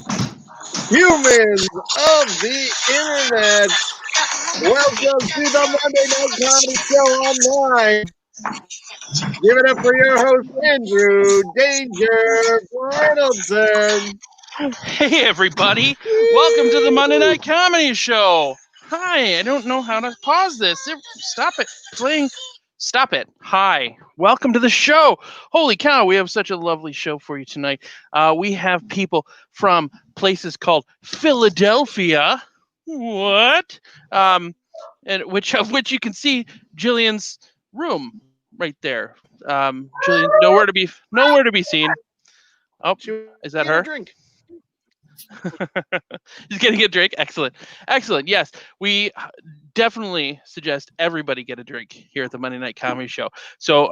Humans of the internet, welcome to the Monday Night Comedy Show online. Give it up for your host, Andrew Danger Reynolds. Hey, everybody. Welcome to the Monday Night Comedy Show. Hi, I don't know how to pause this. Stop it playing. Stop it. Hi. Welcome to the show. Holy cow, we have such a lovely show for you tonight. We have people from places called Philadelphia. What? And which you can see Jillian's room right there. Jillian, nowhere to be seen. Oh, is that her? Drink. He's getting a drink. Excellent. Yes, we definitely suggest everybody get a drink here at the Monday Night Comedy Show. So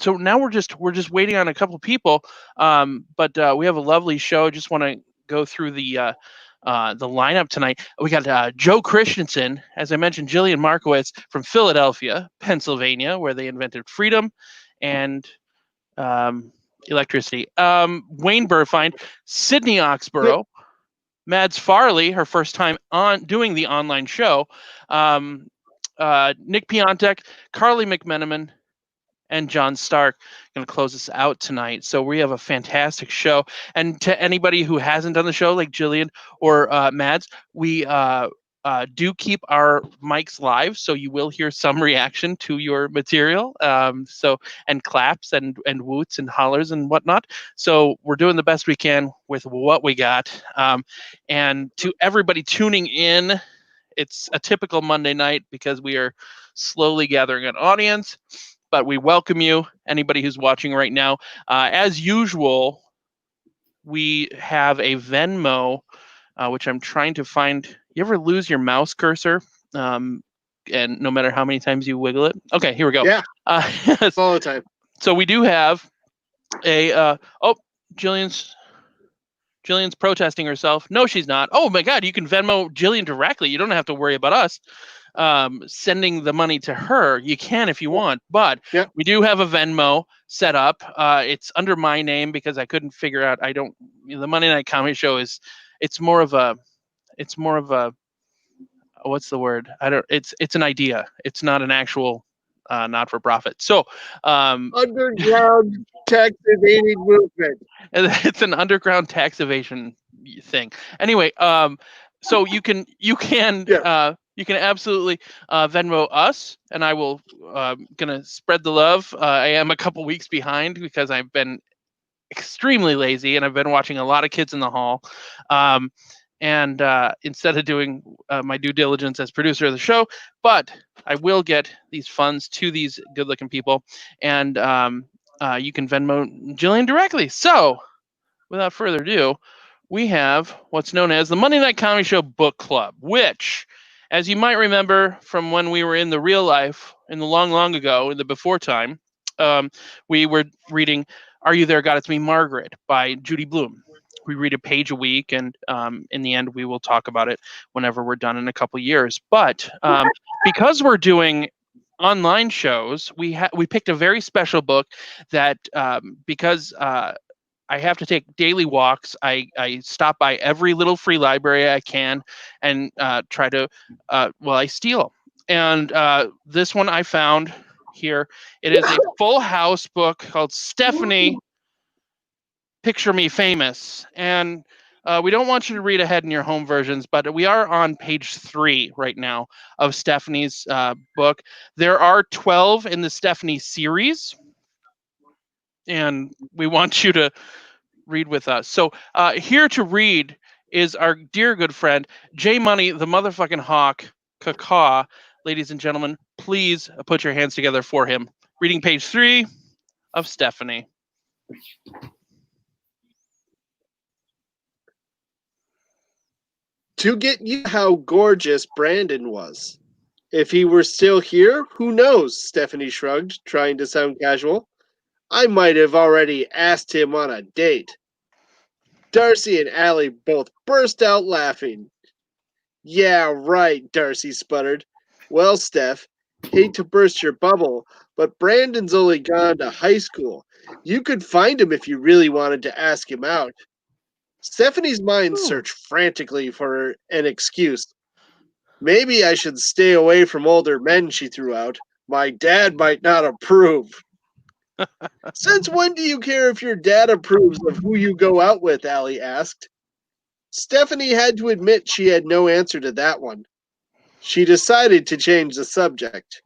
now we're just waiting on a couple people. But we have a lovely show. Just want to go through the lineup tonight. We got Joe Christensen, as I mentioned, Jillian Markowitz from Philadelphia, Pennsylvania, where they invented freedom and electricity. Wayne Burfine, Sydney Oxborough, Mads Farley, her first time on doing the online show, Nick Piontek, Carly McMenamin, and John Stark going to close us out tonight. So we have a fantastic show. And to anybody who hasn't done the show, like Jillian or Mads, we do keep our mics live, so you will hear some reaction to your material. And claps and woots and hollers and whatnot. So we're doing the best we can with what we got. And to everybody tuning in, it's a typical Monday night because we are slowly gathering an audience. But we welcome you, anybody who's watching right now. As usual, we have a Venmo, which I'm trying to find. You ever lose your mouse cursor? And no matter how many times you wiggle it? Okay, here we go. Yeah. All the time. So we do have a Jillian's protesting herself. No, she's not. Oh my God, you can Venmo Jillian directly. You don't have to worry about us sending the money to her. You can if you want, but we do have a Venmo set up. It's under my name because I couldn't figure out. The Monday Night Comedy Show it's more of a what's the word? It's an idea. It's not an actual not-for-profit. So underground tax evading movement. It's an underground tax evasion thing. Anyway, so you can absolutely Venmo us, and I will gonna spread the love. I am a couple weeks behind because I've been extremely lazy and I've been watching a lot of Kids in the Hall. And instead of doing my due diligence as producer of the show, but I will get these funds to these good-looking people, and you can Venmo Jillian directly. So, without further ado, we have what's known as the Monday Night Comedy Show Book Club, which, as you might remember from when we were in the real life, in the long ago, in the before time, we were reading Are You There, God? It's Me, Margaret by Judy Blume. We read a page a week, and in the end, we will talk about it whenever we're done in a couple years. But because we're doing online shows, we picked a very special book that because I have to take daily walks, I stop by every little free library I can and try to I steal. And this one I found here. It is a Full House book called Stephanie, Picture Me Famous. And we don't want you to read ahead in your home versions, but we are on page 3 right now of Stephanie's book. There are 12 in the Stephanie series, and we want you to read with us. So here to read is our dear good friend, J Money, the motherfucking hawk, Kaka. Ladies and gentlemen, please put your hands together for him. Reading page 3 of Stephanie. To get you how gorgeous Brandon was. If he were still here, who knows? Stephanie shrugged, trying to sound casual. I might have already asked him on a date. Darcy and Allie both burst out laughing. Yeah, right, Darcy sputtered. Well, Steph, hate to burst your bubble, but Brandon's only gone to high school. You could find him if you really wanted to ask him out. Stephanie's mind Ooh. searched frantically for an excuse. Maybe I should stay away from older men, she threw out. My dad might not approve. Since when do you care if your dad approves of who you go out with? Allie asked. Stephanie had to admit she had no answer to that one. She decided to change the subject.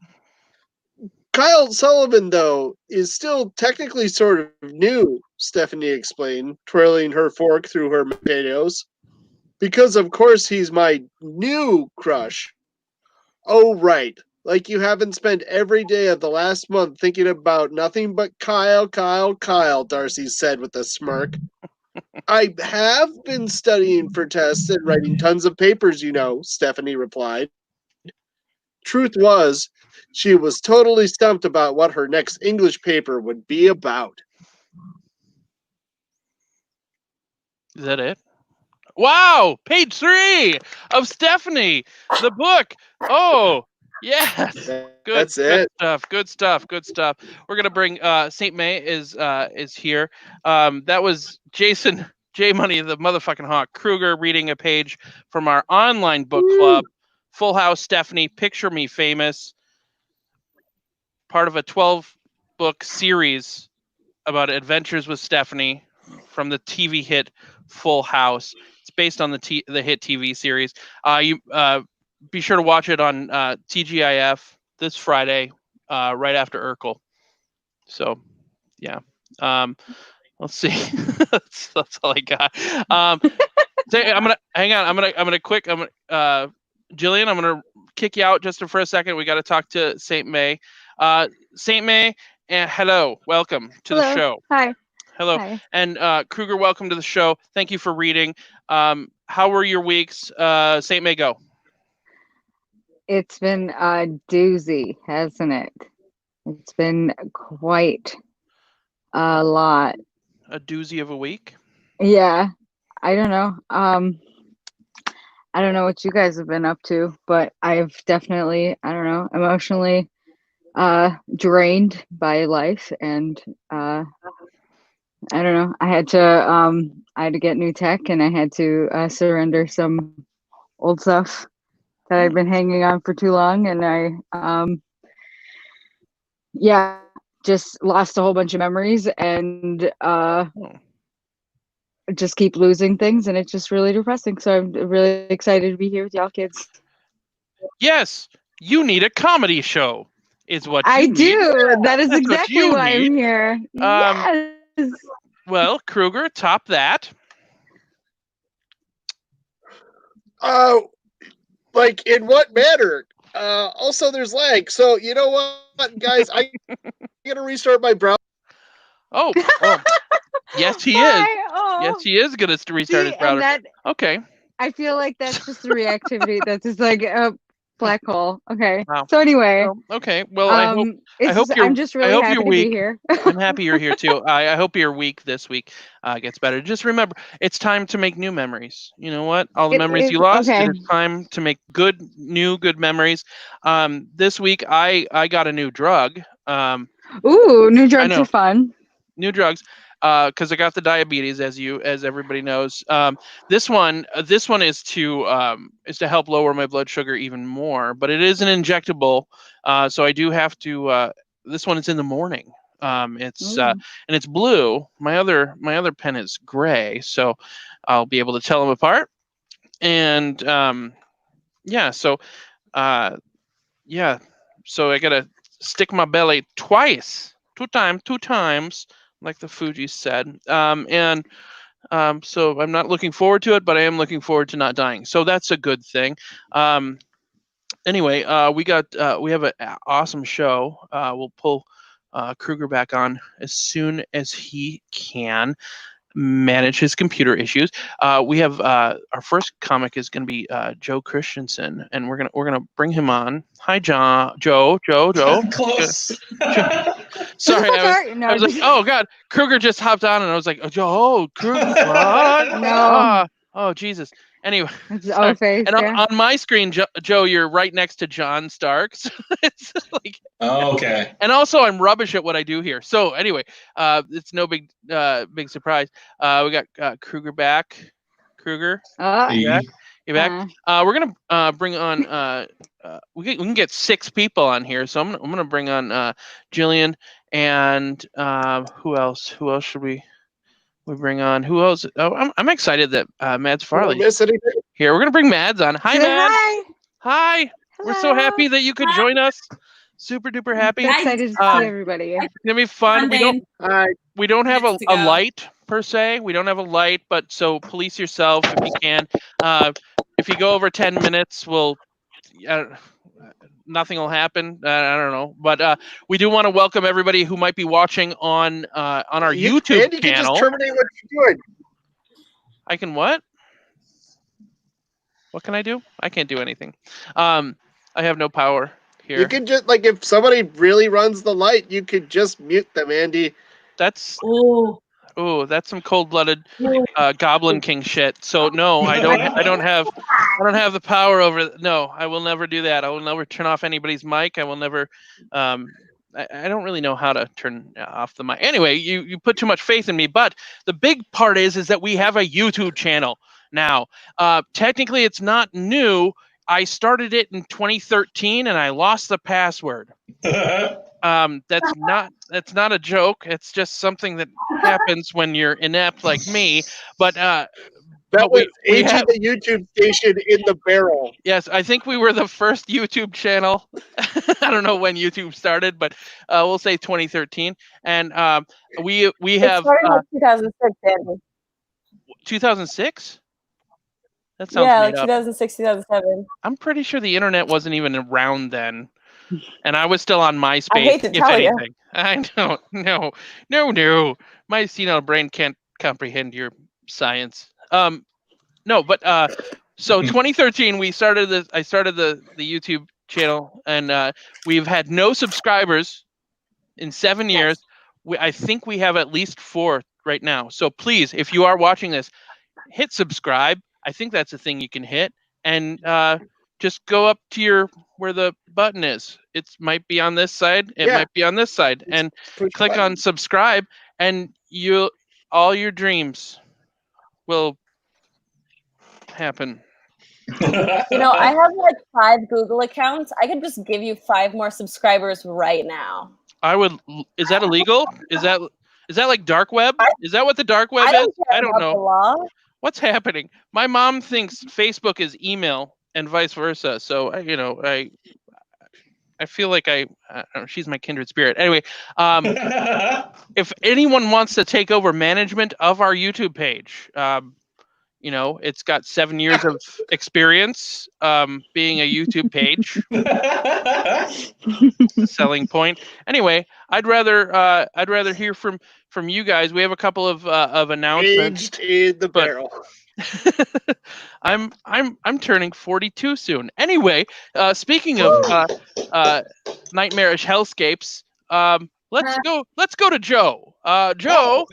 Kyle Sullivan, though, is still technically sort of new, Stephanie explained, twirling her fork through her potatoes. Because, of course, he's my new crush. Oh, right. Like you haven't spent every day of the last month thinking about nothing but Kyle, Kyle, Kyle, Darcy said with a smirk. I have been studying for tests and writing tons of papers, Stephanie replied. Truth was, she was totally stumped about what her next English paper would be about. Is that it? Wow! Page 3 of Stephanie, the book. Oh, yes. That's it. Good stuff. We're gonna bring Saint May is here. That was Jason J Money, the motherfucking hawk Kruger, reading a page from our online book club. Full House Stephanie, Picture Me Famous, part of a 12-book series about adventures with Stephanie from the TV hit Full House. It's based on the hit TV series. You be sure to watch it on TGIF this Friday, right after Urkel. So, yeah. Let's see. that's all I got. I'm gonna hang on. I'm gonna Jillian, I'm gonna kick you out just for a second. We got to talk to Saint May. Saint May, and hello, welcome to the show. Hi. Hello. Hi. And Kruger, welcome to the show. Thank you for reading. How were your weeks? Saint May, go. It's been a doozy, hasn't it? It's been quite a lot. A doozy of a week? Yeah. I don't know. I don't know what you guys have been up to, but I've definitely, emotionally drained by life, and I don't know. I had to get new tech, and I had to surrender some old stuff that I've been hanging on for too long, and I just lost a whole bunch of memories, and just keep losing things, and it's just really depressing. So I'm really excited to be here with y'all kids. Yes, you need a comedy show, is what I do. Need. That is exactly why I'm here. Yes. Well, Kruger, top that. Like in what manner? Also, there's lag. So you know what, guys? I'm gonna restart my browser. Oh. Yes, he is. Oh. Yes, he is gonna restart his browser. Okay. I feel like that's just a reactivity. That's just like a black hole. Okay. Wow. So anyway. Okay. Well, I hope I'm just really happy to be here. I'm happy you're here too. I hope your week this week gets better. Just remember, it's time to make new memories. You know what? All the memories you lost. Okay. It's time to make good memories. This week I got a new drug. Ooh, new drugs are fun. New drugs. Because I got the diabetes, as everybody knows. This one is to help lower my blood sugar even more, but it is an injectable, so I do have to. This one is in the morning. It's and it's blue. My other pen is gray, so I'll be able to tell them apart. And so I gotta stick my belly two times. Like the Fugees said. So I'm not looking forward to it, but I am looking forward to not dying. So that's a good thing. Anyway, we have an awesome show. We'll pull Kruger back on as soon as he can manage his computer issues. We have our first comic is going to be Joe Christensen, and we're gonna bring him on. Hi, Joe. Close. Sorry, I was like, oh God, Kruger just hopped on, and I was like, oh, Kruger, what? No. Oh Jesus. Anyway, It's sorry. our face. And Yeah. on my screen, Joe, you're right next to John Starks. It's like, Oh, okay. and also I'm rubbish at what I do here. So anyway, it's no big surprise. We got Kruger back. Kruger, you back? You back? We're gonna bring on. We can get 6 people on here, so I'm gonna bring on Jillian and who else? Who else should we bring on? Who else? Oh, I'm excited that Mads Farley Miss anything? here. We're gonna bring Mads on. Hi, Say Mads. hi. Hi. We're so happy that you could Hi. join us. Super duper happy. I'm excited to Um, see everybody. It's gonna be fun. Hi. We don't have Minutes to a go. light per se. We don't have a light, but so police yourself if you can. If you go over 10 minutes, we'll nothing will happen. I don't know, but we do want to welcome everybody who might be watching on our YouTube Andy can channel. just terminate what you're doing. I can what? What can I do? I can't do anything. I have no power here. You can just, like, if somebody really runs the light, you could just mute them, Andy. That's Oh, that's some cold-blooded Goblin King shit. So no, I don't have the power over. No, I will never do that. I will never turn off anybody's mic. I will never. I don't really know how to turn off the mic. Anyway, you put too much faith in me. But the big part is that we have a YouTube channel now. Technically, it's not new. I started it in 2013 and I lost the password. That's not a joke. It's just something that happens when you're inept like me. But That but was we aging have, the YouTube station in the barrel. yes, I think we were the first YouTube channel. I don't know when YouTube started, but we'll say 2013. And we have it started like 2006, Andy. 2006. That sounds Yeah, made like up. 2006, 2007. I'm pretty sure the internet wasn't even around then, and I was still on MySpace. I hate to if tell you. anything, I don't. No. My senile brain can't comprehend your science. No, but so 2013 we started the. I started the YouTube channel, and we've had no subscribers in 7 years. I think we have at least 4 right now. So please, if you are watching this, hit subscribe. I think that's a thing you can hit, and just go up to where the button is. It might be on this side. It might be on this side, and click on subscribe, and all your dreams will happen. You know, I have like 5 Google accounts. I could just give you 5 more subscribers right now. I would. Is that illegal? Is that like dark web? Is that what the dark web I is? don't care I don't about know. the law. What's happening? My mom thinks Facebook is email and vice versa. So I feel like I don't know, she's my kindred spirit. Anyway, if anyone wants to take over management of our YouTube page, it's got 7 years of experience being a YouTube page. Selling point. Anyway, I'd rather hear from you guys. We have a couple of announcements. Aged in the barrel. I'm turning 42 soon. Anyway, speaking of nightmarish hellscapes, let's go to Joe. Joe,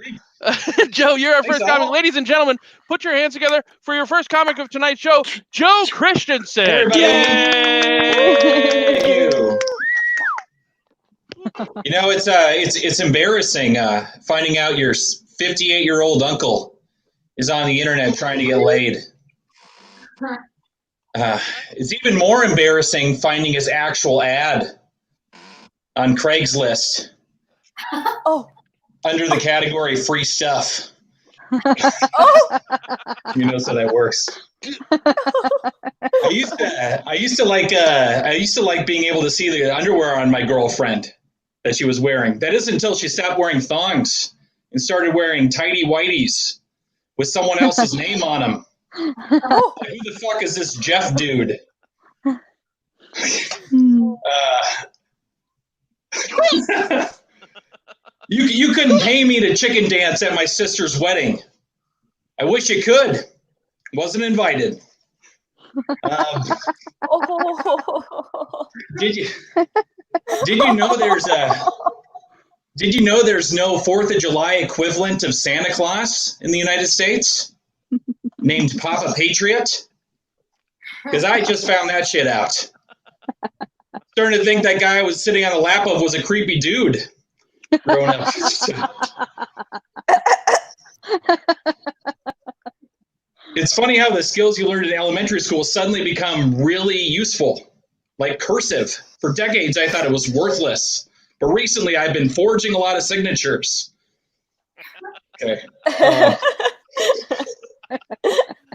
Joe, you're our first comic. Ladies and gentlemen, put your hands together for your first comic of tonight's show, Joe Christensen. Everybody. Yay! Thank you. You know, it's embarrassing finding out your 58-year-old uncle is on the internet trying to get laid. It's even more embarrassing finding his actual ad on Craigslist. Oh. Under the category free stuff. Oh. You know how that works. I used to like being able to see the underwear on my girlfriend that she was wearing. That isn't until she stopped wearing thongs and started wearing tighty whities with someone else's name on them. Oh. Like, who the fuck is this Jeff dude? You couldn't pay me to chicken dance at my sister's wedding. I wish you could. Wasn't invited. Oh. Did you know there's no 4th of July equivalent of Santa Claus in the United States? named Papa Patriot? Because I just found that shit out. Starting to think that guy I was sitting on the lap of was a creepy dude growing up. It's funny how the skills you learned in elementary school suddenly become really useful, like cursive. For decades, I thought it was worthless. But recently, I've been forging a lot of signatures. Okay.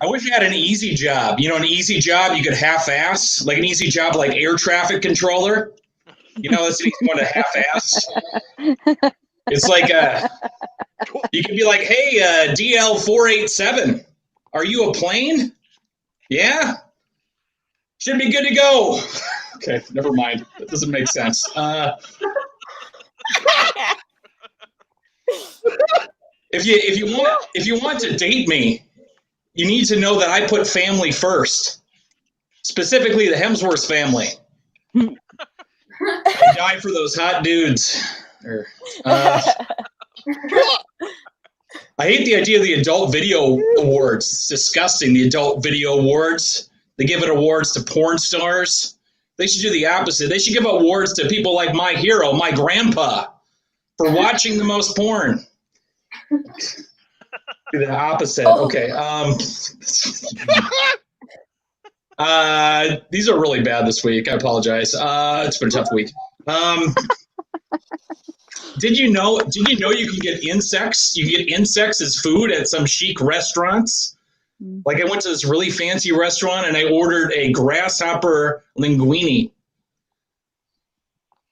I wish I had an easy job. You know, an easy job you could half-ass, like an easy job like air traffic controller. You know, that's an easy one to half-ass. It's like you could be like, hey, DL487, are you a plane? Yeah? Should be good to go. Okay, never mind. That doesn't make sense. If you want to date me, you need to know that I put family first. Specifically the Hemsworth family. I die for those hot dudes. I hate the idea of the Adult Video Awards. It's disgusting, the Adult Video Awards. They give it awards to porn stars. They should do the opposite. They should give awards to people like my hero, my grandpa, for watching the most porn. Do the opposite. Okay. These are really bad this week. I apologize. It's been a tough week. Did you know you can get insects? You can get insects as food at some chic restaurants. Like I went to this really fancy restaurant and I ordered a grasshopper linguine.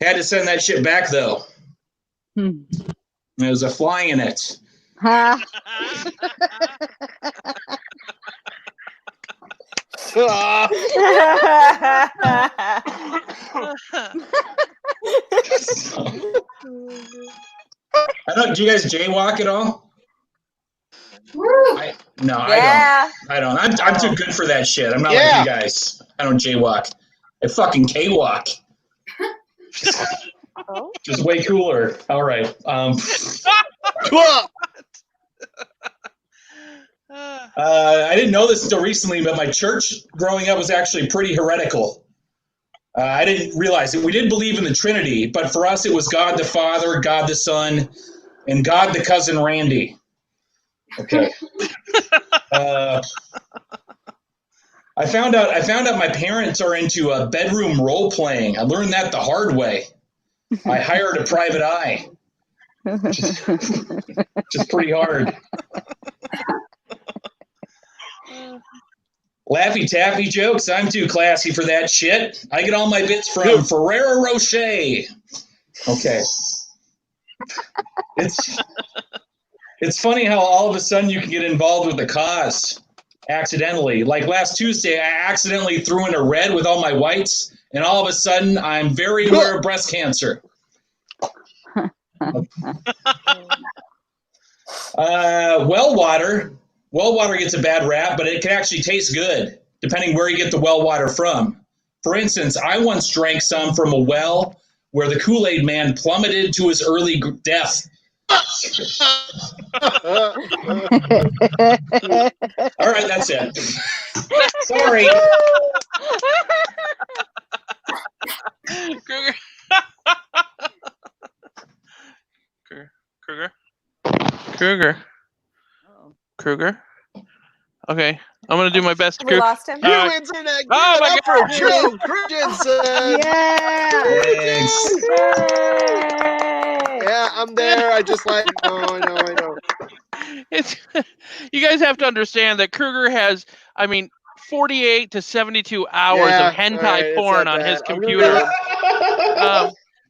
Had to send that shit back though. There was a fly in it. Ha. Do you guys jaywalk at all? No, Yeah. I don't. I'm too good for that shit. I'm not like you guys. I don't jaywalk. I fucking K-walk. Oh. Just way cooler. All right. I didn't know this until recently, but my church growing up was actually pretty heretical. I didn't realize it. We did believe in the Trinity, but for us it was God the Father, God the Son, and God the cousin Randy. Okay. I found out my parents are into bedroom role playing. I learned that the hard way. I hired a private eye. Just pretty hard. Laffy Taffy jokes. I'm too classy for that shit. I get all my bits from Ferrero Rocher. Okay. It's funny how all of a sudden you can get involved with the cause accidentally. Like last Tuesday, I accidentally threw in a red with all my whites, and all of a sudden I'm very aware of breast cancer. Well water gets a bad rap, but it can actually taste good, depending where you get the well water from. For instance, I once drank some from a well where the Kool-Aid man plummeted to his early death. All right, that's it. Sorry. Kruger. Okay, I'm gonna do my best. We lost him. You internet. Oh my God! Joe Christensen. Yeah. Thanks. Yeah, I'm there. I just like. I know. It's you guys have to understand that Kruger has, 48 to 72 hours of hentai porn on his computer.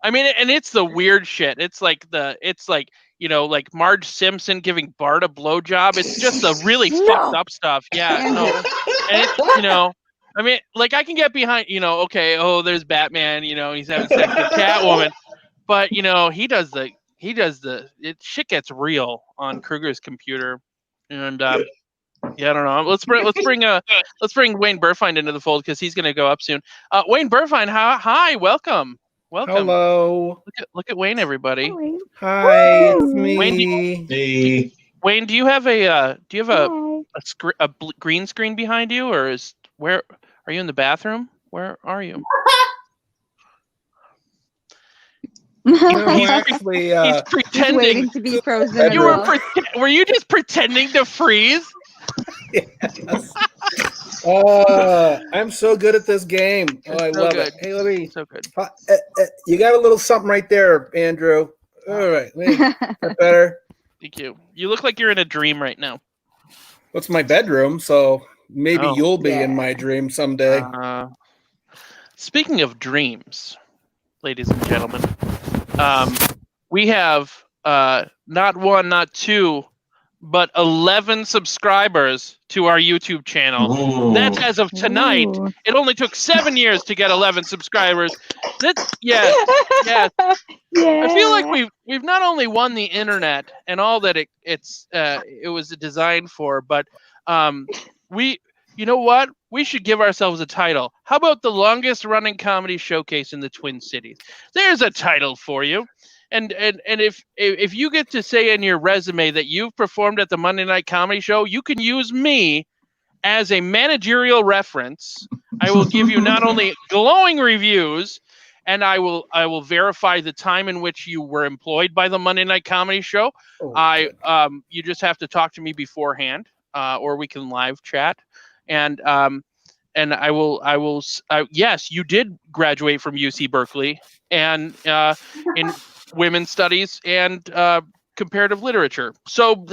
And it's the weird shit. It's like like Marge Simpson giving Bart a blowjob. It's just the really fucked up stuff. Yeah, no. And I can get behind, there's Batman, he's having sex with Catwoman. But shit gets real on Kruger's computer. And I don't know. Let's bring Wayne Burfine into the fold because he's gonna go up soon. Wayne Burfine, hi, welcome. Hello. Look at Wayne, everybody. Hi, it's me. Wayne, Wayne, do you have a Hi. green screen behind you, or where are you in the bathroom? Where are you? No, He's actually, He's pretending. Waiting to be frozen as You bedroom. well. were you just pretending to freeze? yes. I'm so good at this game. Oh, I So love good. it. Hey, let me. So good. You got a little something right there, Andrew. All right, let me get better. Thank you. You look like you're in a dream right now. What's my bedroom? So maybe Oh. you'll be in Yeah. my dream someday. Speaking of dreams, ladies and gentlemen, we have not one, not two, but 11 subscribers to our YouTube channel. Ooh. That's as of tonight. Ooh. It only took 7 years to get 11 subscribers. Yes. I feel like we've not only won the internet and all that it was designed for, but you know what? We should give ourselves a title. How about the longest running comedy showcase in the Twin Cities? There's a title for you. And if you get to say in your resume that you've performed at the Monday Night Comedy Show, you can use me as a managerial reference. I will give you not only glowing reviews, and I will verify the time in which you were employed by the Monday Night Comedy Show. Oh, You just have to talk to me beforehand, or we can live chat. And I will. Yes, you did graduate from UC Berkeley, and in women's studies and comparative literature. So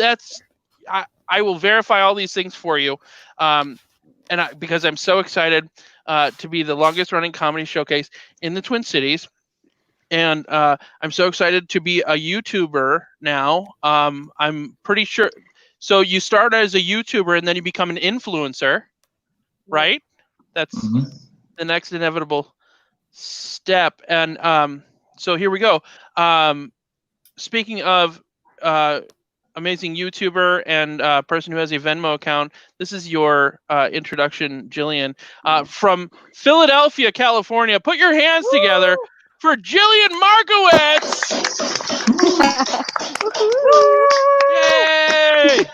I will verify all these things for you, because I'm so excited to be the longest running comedy showcase in the Twin Cities. And I'm so excited to be a YouTuber now. I'm pretty sure. So you start as a YouTuber and then you become an influencer, right? That's the next inevitable step. And so here we go. Speaking of amazing YouTuber and person who has a Venmo account, this is your introduction, Jillian, from Philadelphia, California. Put your hands together for Jillian Markowitz. Yay!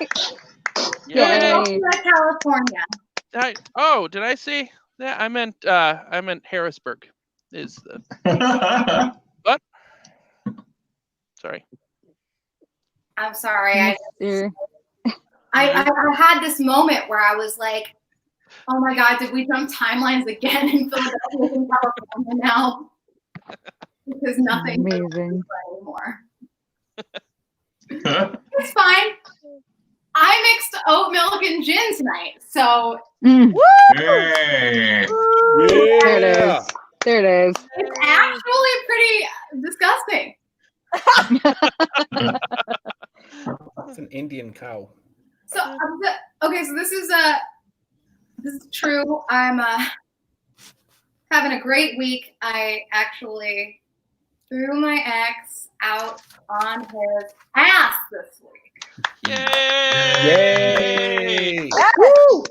Yay. California. Did I say that? I meant Harrisburg. Is the what? Sorry. I'm sorry. Sure. I had this moment where I was like, oh my God, did we jump timelines again in Philadelphia and California now? Because nothing Amazing. anymore. It's fine. I mixed oat milk and gin tonight, so Mm, Hey. there it is. There it is. it's actually pretty disgusting. it's an Indian cow. So okay, so this is true. I'm having a great week. I actually threw my ex out on his ass this week. Yay! Woo!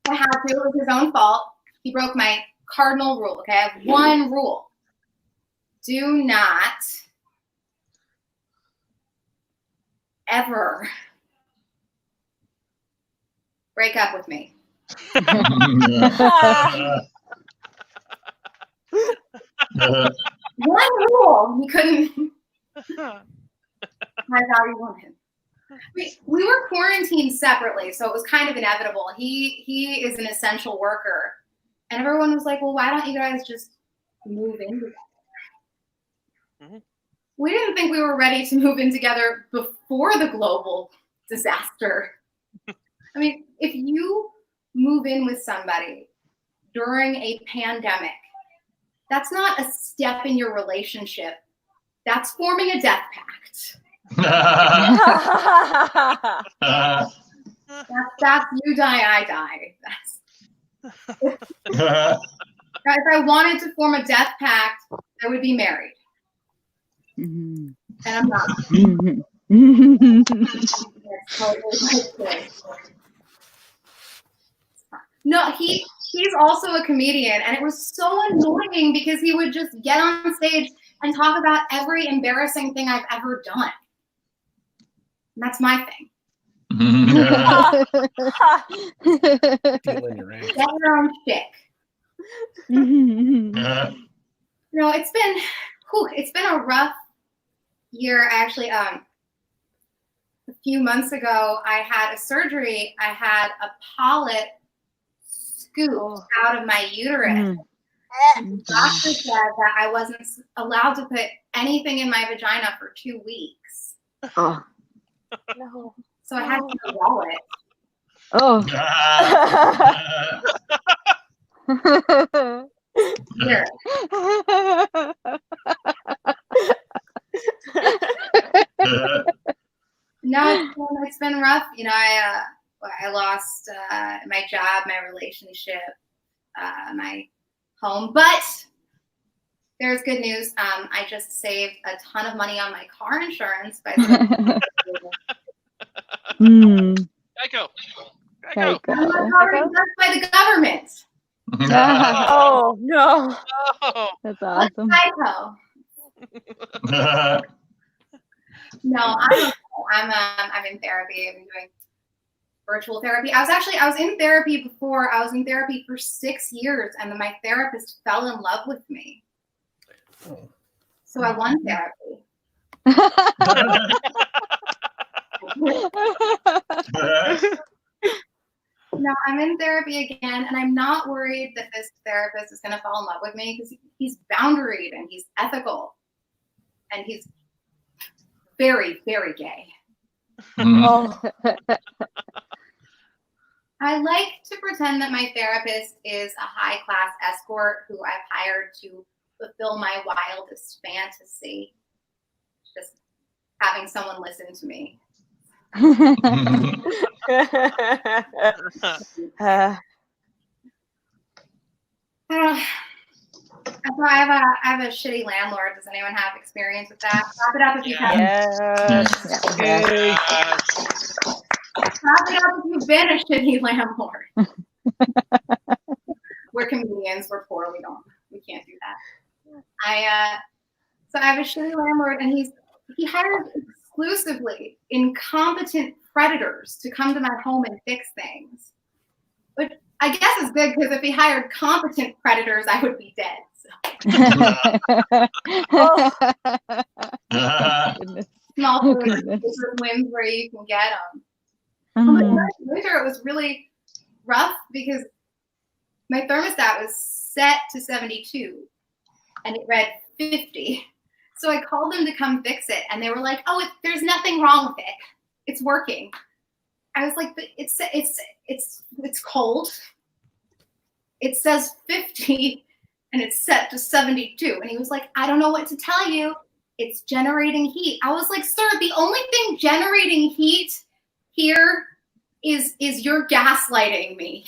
I had to. It was his own fault. He broke my cardinal rule. Okay, I have one rule: do not ever break up with me. One rule he couldn't have how he wanted. We were quarantined separately, so it was kind of inevitable. He is an essential worker, and everyone was like, "Well, why don't you guys just move in together?" Mm-hmm. We didn't think we were ready to move in together before the global disaster. I mean, if you move in with somebody during a pandemic, that's not a step in your relationship. That's forming a death pact. That's you die, I die. If I wanted to form a death pact, I would be married. Mhm. And I'm not. Mhm. That's totally my choice. No, he's also a comedian, and it was so annoying because he would just get on stage and talk about every embarrassing thing I've ever done. And that's my thing. Stealing your ass. Get your own shtick. No, it's been a rough year. Actually, a few months ago, I had a surgery. I had a polyp scooped out of my uterus. The doctor said that I wasn't allowed to put anything in my vagina for 2 weeks. Oh. No. So I had to swallow it. Oh. Here. No, it's been rough. You know, I lost my job, my relationship, my home, but there's good news. I just saved a ton of money on my car insurance by Geico. I'm not already done by the government. Oh no! Oh. That's awesome. Geico. No, I'm in therapy. I've been doing virtual therapy. I was in therapy before. I was in therapy for 6 years, and then my therapist fell in love with me. So I won therapy. No, I'm in therapy again, and I'm not worried that this therapist is going to fall in love with me because he's boundaried and he's ethical, and he's very, very gay. Oh. I like to pretend that my therapist is a high-class escort who I've hired to fulfill my wildest fantasy. Just having someone listen to me. I have a shitty landlord. Does anyone have experience with that? Clap it up if you have. Clap it up if you've been a shitty landlord. We're comedians. We're poor. We can't do that. So I have a shitty landlord, and he hires exclusively incompetent predators to come to my home and fix things. Which I guess is good because if he hired competent predators, I would be dead. Small wins where you can get them. Later, it was really rough because my thermostat was set to 72 and it read 50. So I called them to come fix it, and they were like, "Oh, there's nothing wrong with it. It's working." I was like, "But it's cold. It says 50, and it's set to 72." And he was like, "I don't know what to tell you. It's generating heat." I was like, "Sir, the only thing generating heat here is you're gaslighting me."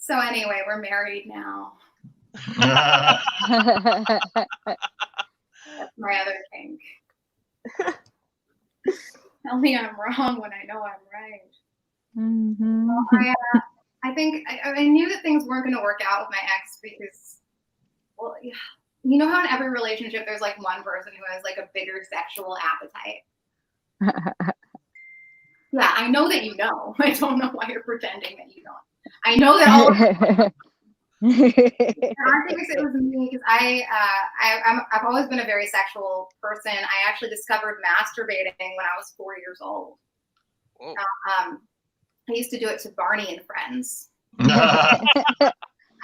So anyway, we're married now. That's my other kink. Tell me I'm wrong when I know I'm right. Well, I think I knew that things weren't going to work out with my ex because, well, yeah, you know how in every relationship there's like one person who has like a bigger sexual appetite. Yeah, I know that you know. I don't know why you're pretending that you don't. I know that all. I think it was me because I've always been a very sexual person. I actually discovered masturbating when I was 4 years old. I used to do it to Barney and Friends.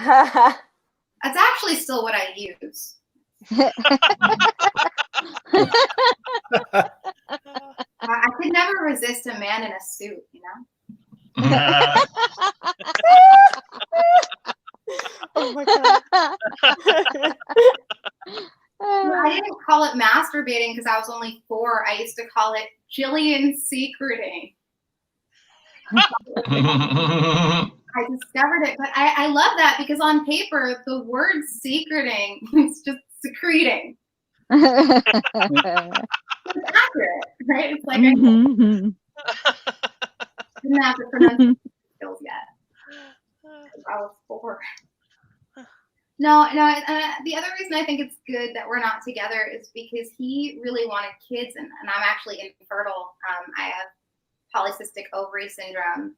That's actually still what I use. I could never resist a man in a suit, you know? Oh my god. I didn't call it masturbating because I was only 4. I used to call it Jillian secreting. I discovered it, but I love that because on paper, the word secreting is just secreting. It's accurate, right? It's like I didn't have to pronounce skills yet. I was 4. No. The other reason I think it's good that we're not together is because he really wanted kids, and I'm actually infertile. I have polycystic ovary syndrome.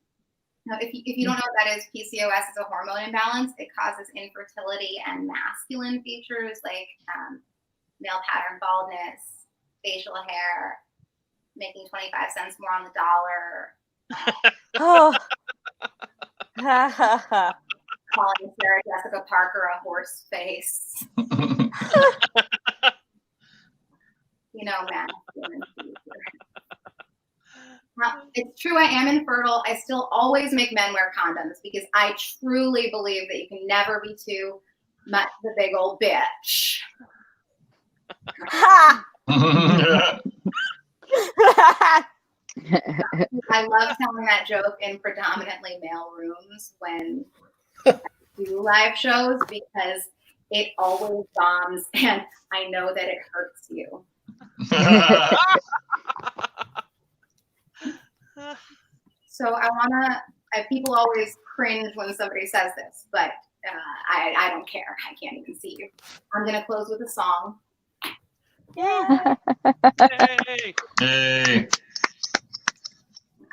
Now, if you don't know what that is, PCOS is a hormone imbalance. It causes infertility and masculine features like male pattern baldness, facial hair, making 25 cents more on the dollar. Oh. Calling Sarah Jessica Parker a horse face. Masculine features. Now, it's true I am infertile. I still always make men wear condoms because I truly believe that you can never be too much of a big old bitch. I love telling that joke in predominantly male rooms when I do live shows because it always bombs and I know that it hurts you. So people always cringe when somebody says this, but I don't care. I can't even see you. I'm going to close with a song. Yeah. Hey.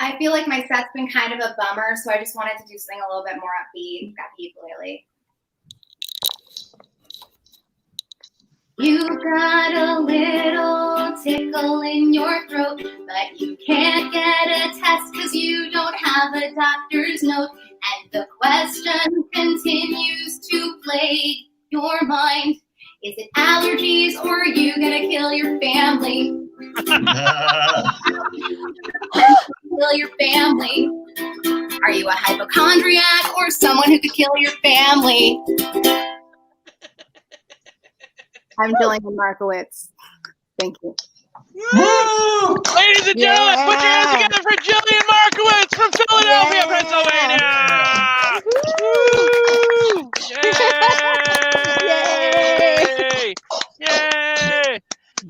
I feel like my set's been kind of a bummer, so I just wanted to do something a little bit more upbeat. Got the ukulele. You got a little tickle in your throat, but you can't get a test because you don't have a doctor's note. And the question continues to plague your mind. Is it allergies or are you gonna kill your family? Kill your family. Are you a hypochondriac or someone who could kill your family? I'm Jillian Markowitz. Thank you. Woo! Ladies and gentlemen, put your hands together for Jillian Markowitz from Philadelphia, Pennsylvania. Woo! Yay! Yay!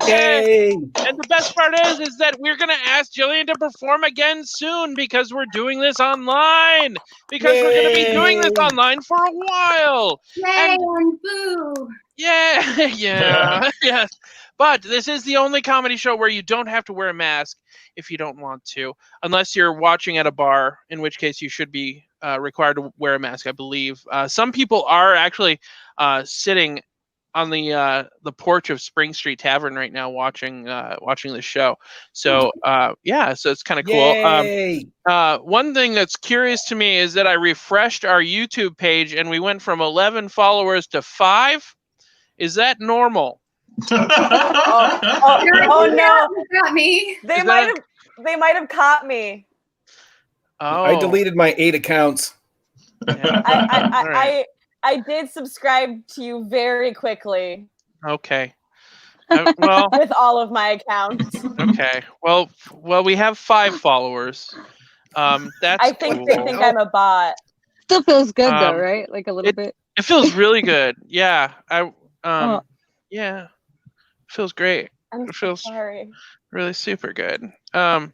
Yay! And the best part is that we're going to ask Jillian to perform again soon because we're doing this online. Because we're going to be doing this online for a while. Yay and boo! Yeah. Yes. But this is the only comedy show where you don't have to wear a mask if you don't want to, unless you're watching at a bar, in which case you should be required to wear a mask, I believe. Some people are actually sitting on the porch of Spring Street Tavern right now watching the show. So so it's kind of cool. Yay! One thing that's curious to me is that I refreshed our YouTube page and we went from 11 followers to 5. Is that normal? Oh no! Got me. They might have caught me. Oh, I deleted my 8 accounts. Yeah. I did subscribe to you very quickly. Okay. Well, with all of my accounts. Okay. Well, we have 5 followers. That's I think cool. they think I'm a bot. Still feels good though, right? Like a little bit. It feels really good. Yeah. Yeah. It feels great. I'm It feels sorry. really super good. You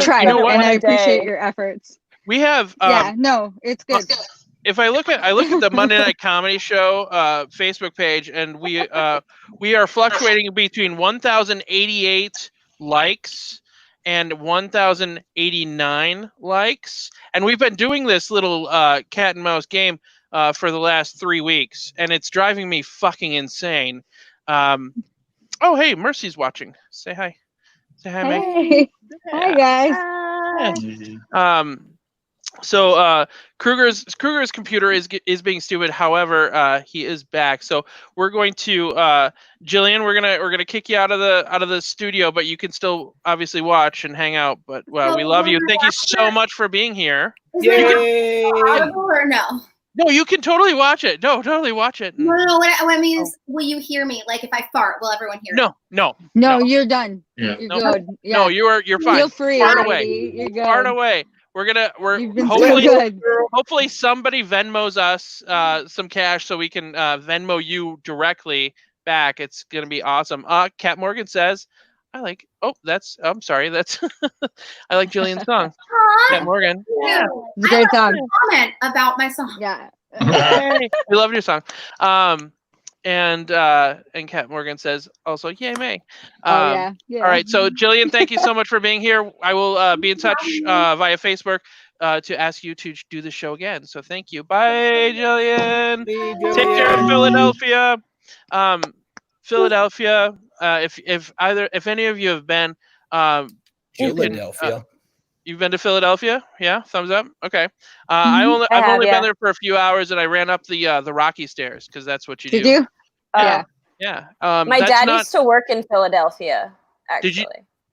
tried, you know what? and I One day. appreciate your efforts. We have no, it's good. If I look at the Monday Night Comedy Show Facebook page, and we are fluctuating between 1,088 likes and 1,089 likes, and we've been doing this little cat and mouse game for the last 3 weeks, and it's driving me fucking insane. Oh, hey, Mercy's watching. Say hi. Say hi, Meg. Hey. Hi guys. So Kruger's computer is being stupid. However, he is back. So we're going to Jillian. We're gonna kick you out of the studio, but you can still obviously watch and hang out. But we love you. Thank you so much for being here. Yay! Audible or no? No, you can totally watch it. No, totally watch it. No. What I mean is, will you hear me? Like if I fart, will everyone hear me? No, You're done. Yeah. You're No. good. Yeah. No, you're fine. Feel free. Fart lady. away. You're good. Fart away. We're You've been hopefully so good. hopefully somebody Venmos us some cash so we can Venmo you directly back. It's gonna be awesome. Kat Morgan says, I like Jillian's song. Kat Morgan. Yeah. It's a great I song. left a comment about my song. Yeah. Yay. We love your song. And Kat Morgan says also, yay, May. Oh yeah. All right. So Jillian, thank you so much for being here. I will be in touch via Facebook to ask you to do the show again. So thank you. Bye, Jillian. Take care of Philadelphia. Philadelphia. If any of you have been, Philadelphia. You've been to Philadelphia? Yeah, thumbs up. Okay. I've only been there for a few hours, and I ran up the Rocky Stairs because that's what you do. Did you? Yeah. Yeah. My dad used to work in Philadelphia. Actually,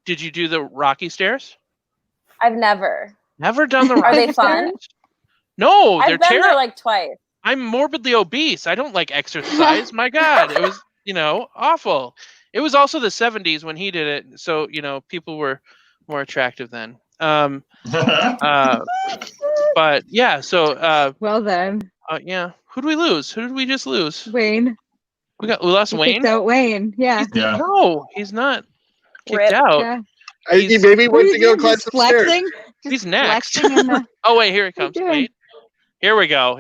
did you do the Rocky Stairs? I've never done the Rocky Are they Stairs? fun? No, I've they're been terrible. there like twice. I'm morbidly obese. I don't like exercise. My God, it was awful. It was also the 70s when he did it, so people were more attractive then. But yeah, so well then. Yeah. Who did we lose? Who did we just lose? Wayne. We lost Wayne? Kicked out Wayne. Yeah. No, he's not kicked Rip. out. Yeah. He maybe went to go climb some stairs. Flexing? He's next. Flexing in the... Oh wait, here he comes. doing? Wait. Here we go.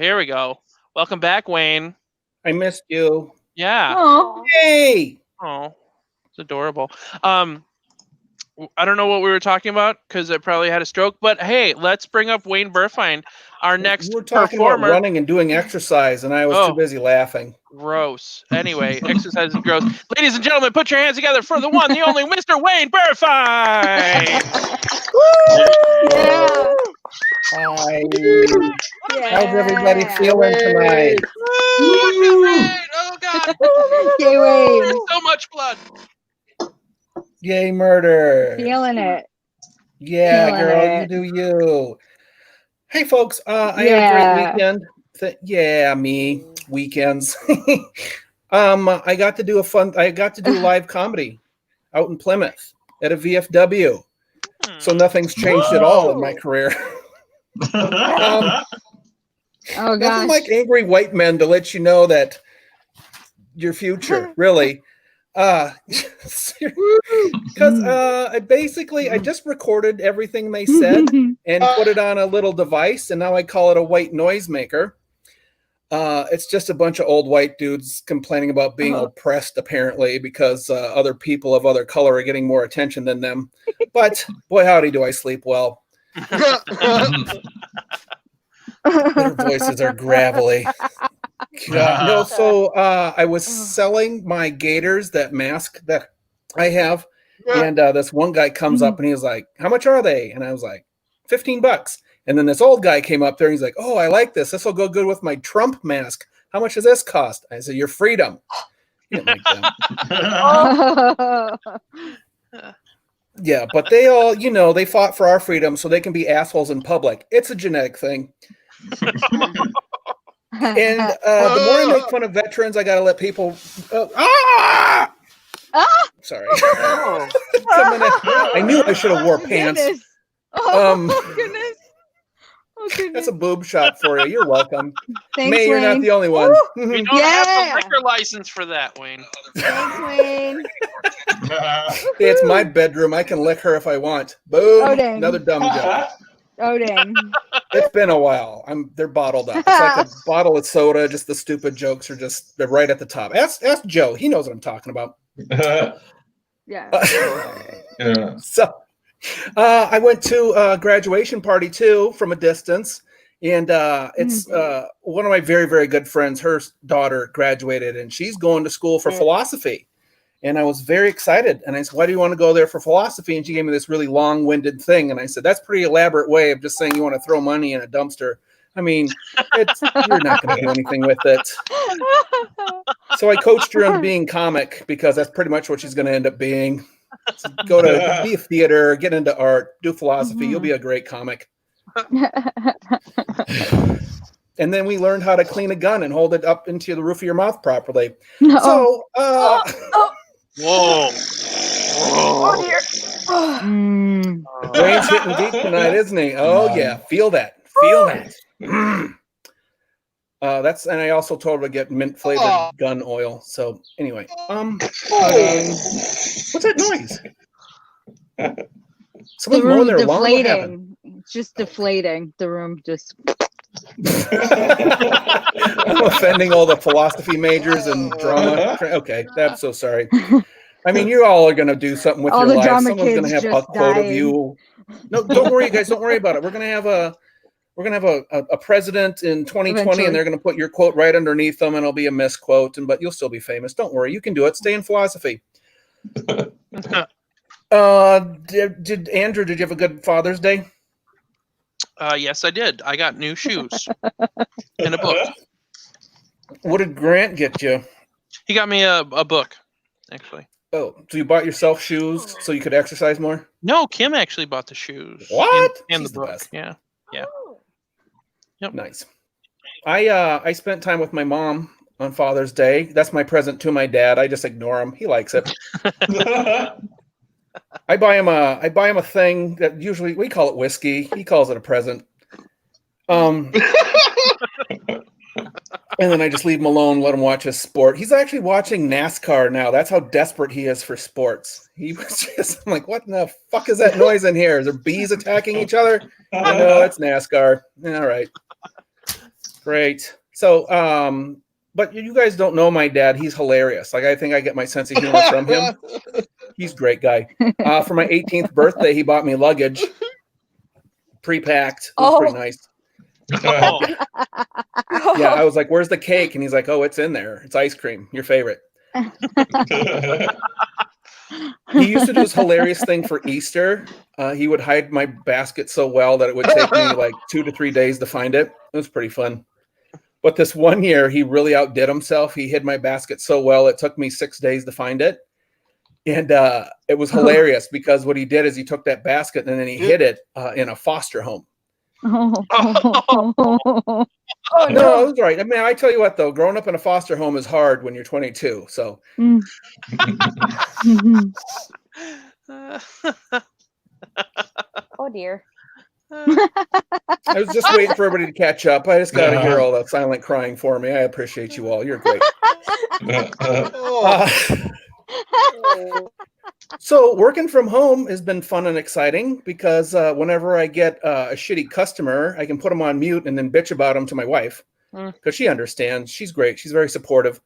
Welcome back, Wayne. I missed you. Yeah. Oh. Hey. Oh, it's adorable. I don't know what we were talking about because I probably had a stroke. But hey, let's bring up Wayne Burfine, our next You were talking performer. about running and doing exercise, and I was too busy laughing. Gross. Anyway, exercise is gross. Ladies and gentlemen, put your hands together for the one, the only Mr. Wayne Burfine. Yeah. Hi. Yeah. How's everybody feeling tonight? Oh God! Yay, Wayne. So much blood. Yay, murder. Feeling it. Yeah, Feeling girl, it. you do you. Hey, folks, I had a great weekend. Me weekends. I got to do live comedy out in Plymouth at a VFW. So nothing's changed at all in my career. Oh Nothing gosh. like angry white men to let you know that your future, really. Because I just recorded everything they said and put it on a little device, and now I call it a white noisemaker. It's just a bunch of old white dudes complaining about being oppressed, apparently, because other people of other color are getting more attention than them. But boy, howdy, do I sleep well. Their voices are gravelly. God, no, so I was selling my gaiters, that mask that I have, and this one guy comes up and he was like, "How much are they?" And I was like, $15. And then this old guy came up there and he's like, "Oh, I like this. This will go good with my Trump mask. How much does this cost?" I said, "Your freedom." He didn't like that. Yeah, but they all, they fought for our freedom so they can be assholes in public. It's a genetic thing. And the more I make fun of veterans, I got to let people. Sorry. I knew I should have wore pants. Goodness. Oh, goodness. Oh, goodness. That's a boob shot for you. You're welcome. Thanks, May, you're not Wayne. the only one. We don't have the liquor license for that, Wayne. Thanks, Wayne. Hey, it's my bedroom. I can lick her if I want. Boom. Oh, dang. Another dumb joke. Oh, dang. It's been a while. They're bottled up. It's like a bottle of soda. Just the stupid jokes they're right at the top. Ask Joe. He knows what I'm talking about. Yeah. So I went to a graduation party too from a distance. And it's one of my very, very good friends. Her daughter graduated and she's going to school for philosophy. And I was very excited. And I said, "Why do you want to go there for philosophy?" And she gave me this really long-winded thing. And I said, "That's a pretty elaborate way of just saying you want to throw money in a dumpster. I mean, you're not going to do anything with it." So I coached her into being comic because that's pretty much what she's going to end up being. So go to be a theater, get into art, do philosophy. You'll be a great comic. And then we learned how to clean a gun and hold it up into the roof of your mouth properly. No. So, Whoa. Oh dear. Wayne's hitting deep tonight, isn't he? Oh yeah, feel that. And I also told her to get mint flavored gun oil. So anyway, what's that noise? The Someone mowing room their lawn? What happened? deflating. It's just deflating. The room just. I'm offending all the philosophy majors and drama. Okay, I'm so sorry. I mean, you all are going to do something with All your the lives. drama Someone's going to kids have a just quote of dying. you. No, don't worry, guys. Don't worry about it. We're going to have a president in 2020, Eventually. and they're going to put your quote right underneath them, and it'll be a misquote. But you'll still be famous. Don't worry. You can do it. Stay in philosophy. Did Andrew? Did you have a good Father's Day? Yes, I did. I got new shoes and a book. What did Grant get you? He got me a book, actually. Oh, so you bought yourself shoes so you could exercise more? No, Kim actually bought the shoes. What? And the She's the book. best. Yeah. Yep. Nice. I spent time with my mom on Father's Day. That's my present to my dad. I just ignore him. He likes it. I buy him a thing that usually we call it whiskey. He calls it a present. And then I just leave him alone, let him watch his sport. He's actually watching NASCAR now. That's how desperate he is for sports. He was just, I'm like, what in the fuck is that noise in here? Is there bees attacking each other? No, it's NASCAR. All right. Great. So, but you guys don't know my dad. He's hilarious. Like, I think I get my sense of humor from him. He's a great guy. For my 18th birthday, he bought me luggage, pre-packed. It was pretty nice. Oh, Yeah, I was like, "Where's the cake?" And he's like, "Oh, it's in there. It's ice cream. Your favorite." He used to do this hilarious thing for Easter. He would hide my basket so well that it would take me like 2 to 3 days to find it. It was pretty fun. But this one year, he really outdid himself. He hid my basket so well, it took me 6 days to find it. And it was hilarious because what he did is he took that basket and then he hid it in a foster home. Oh, No, it was right. I mean, I tell you what, though, growing up in a foster home is hard when you're 22. So Oh dear. I was just waiting for everybody to catch up. I just got to hear all that silent crying for me. I appreciate you all. You're great. So working from home has been fun and exciting because whenever I get a shitty customer, I can put them on mute and then bitch about them to my wife because she understands. She's great. She's very supportive.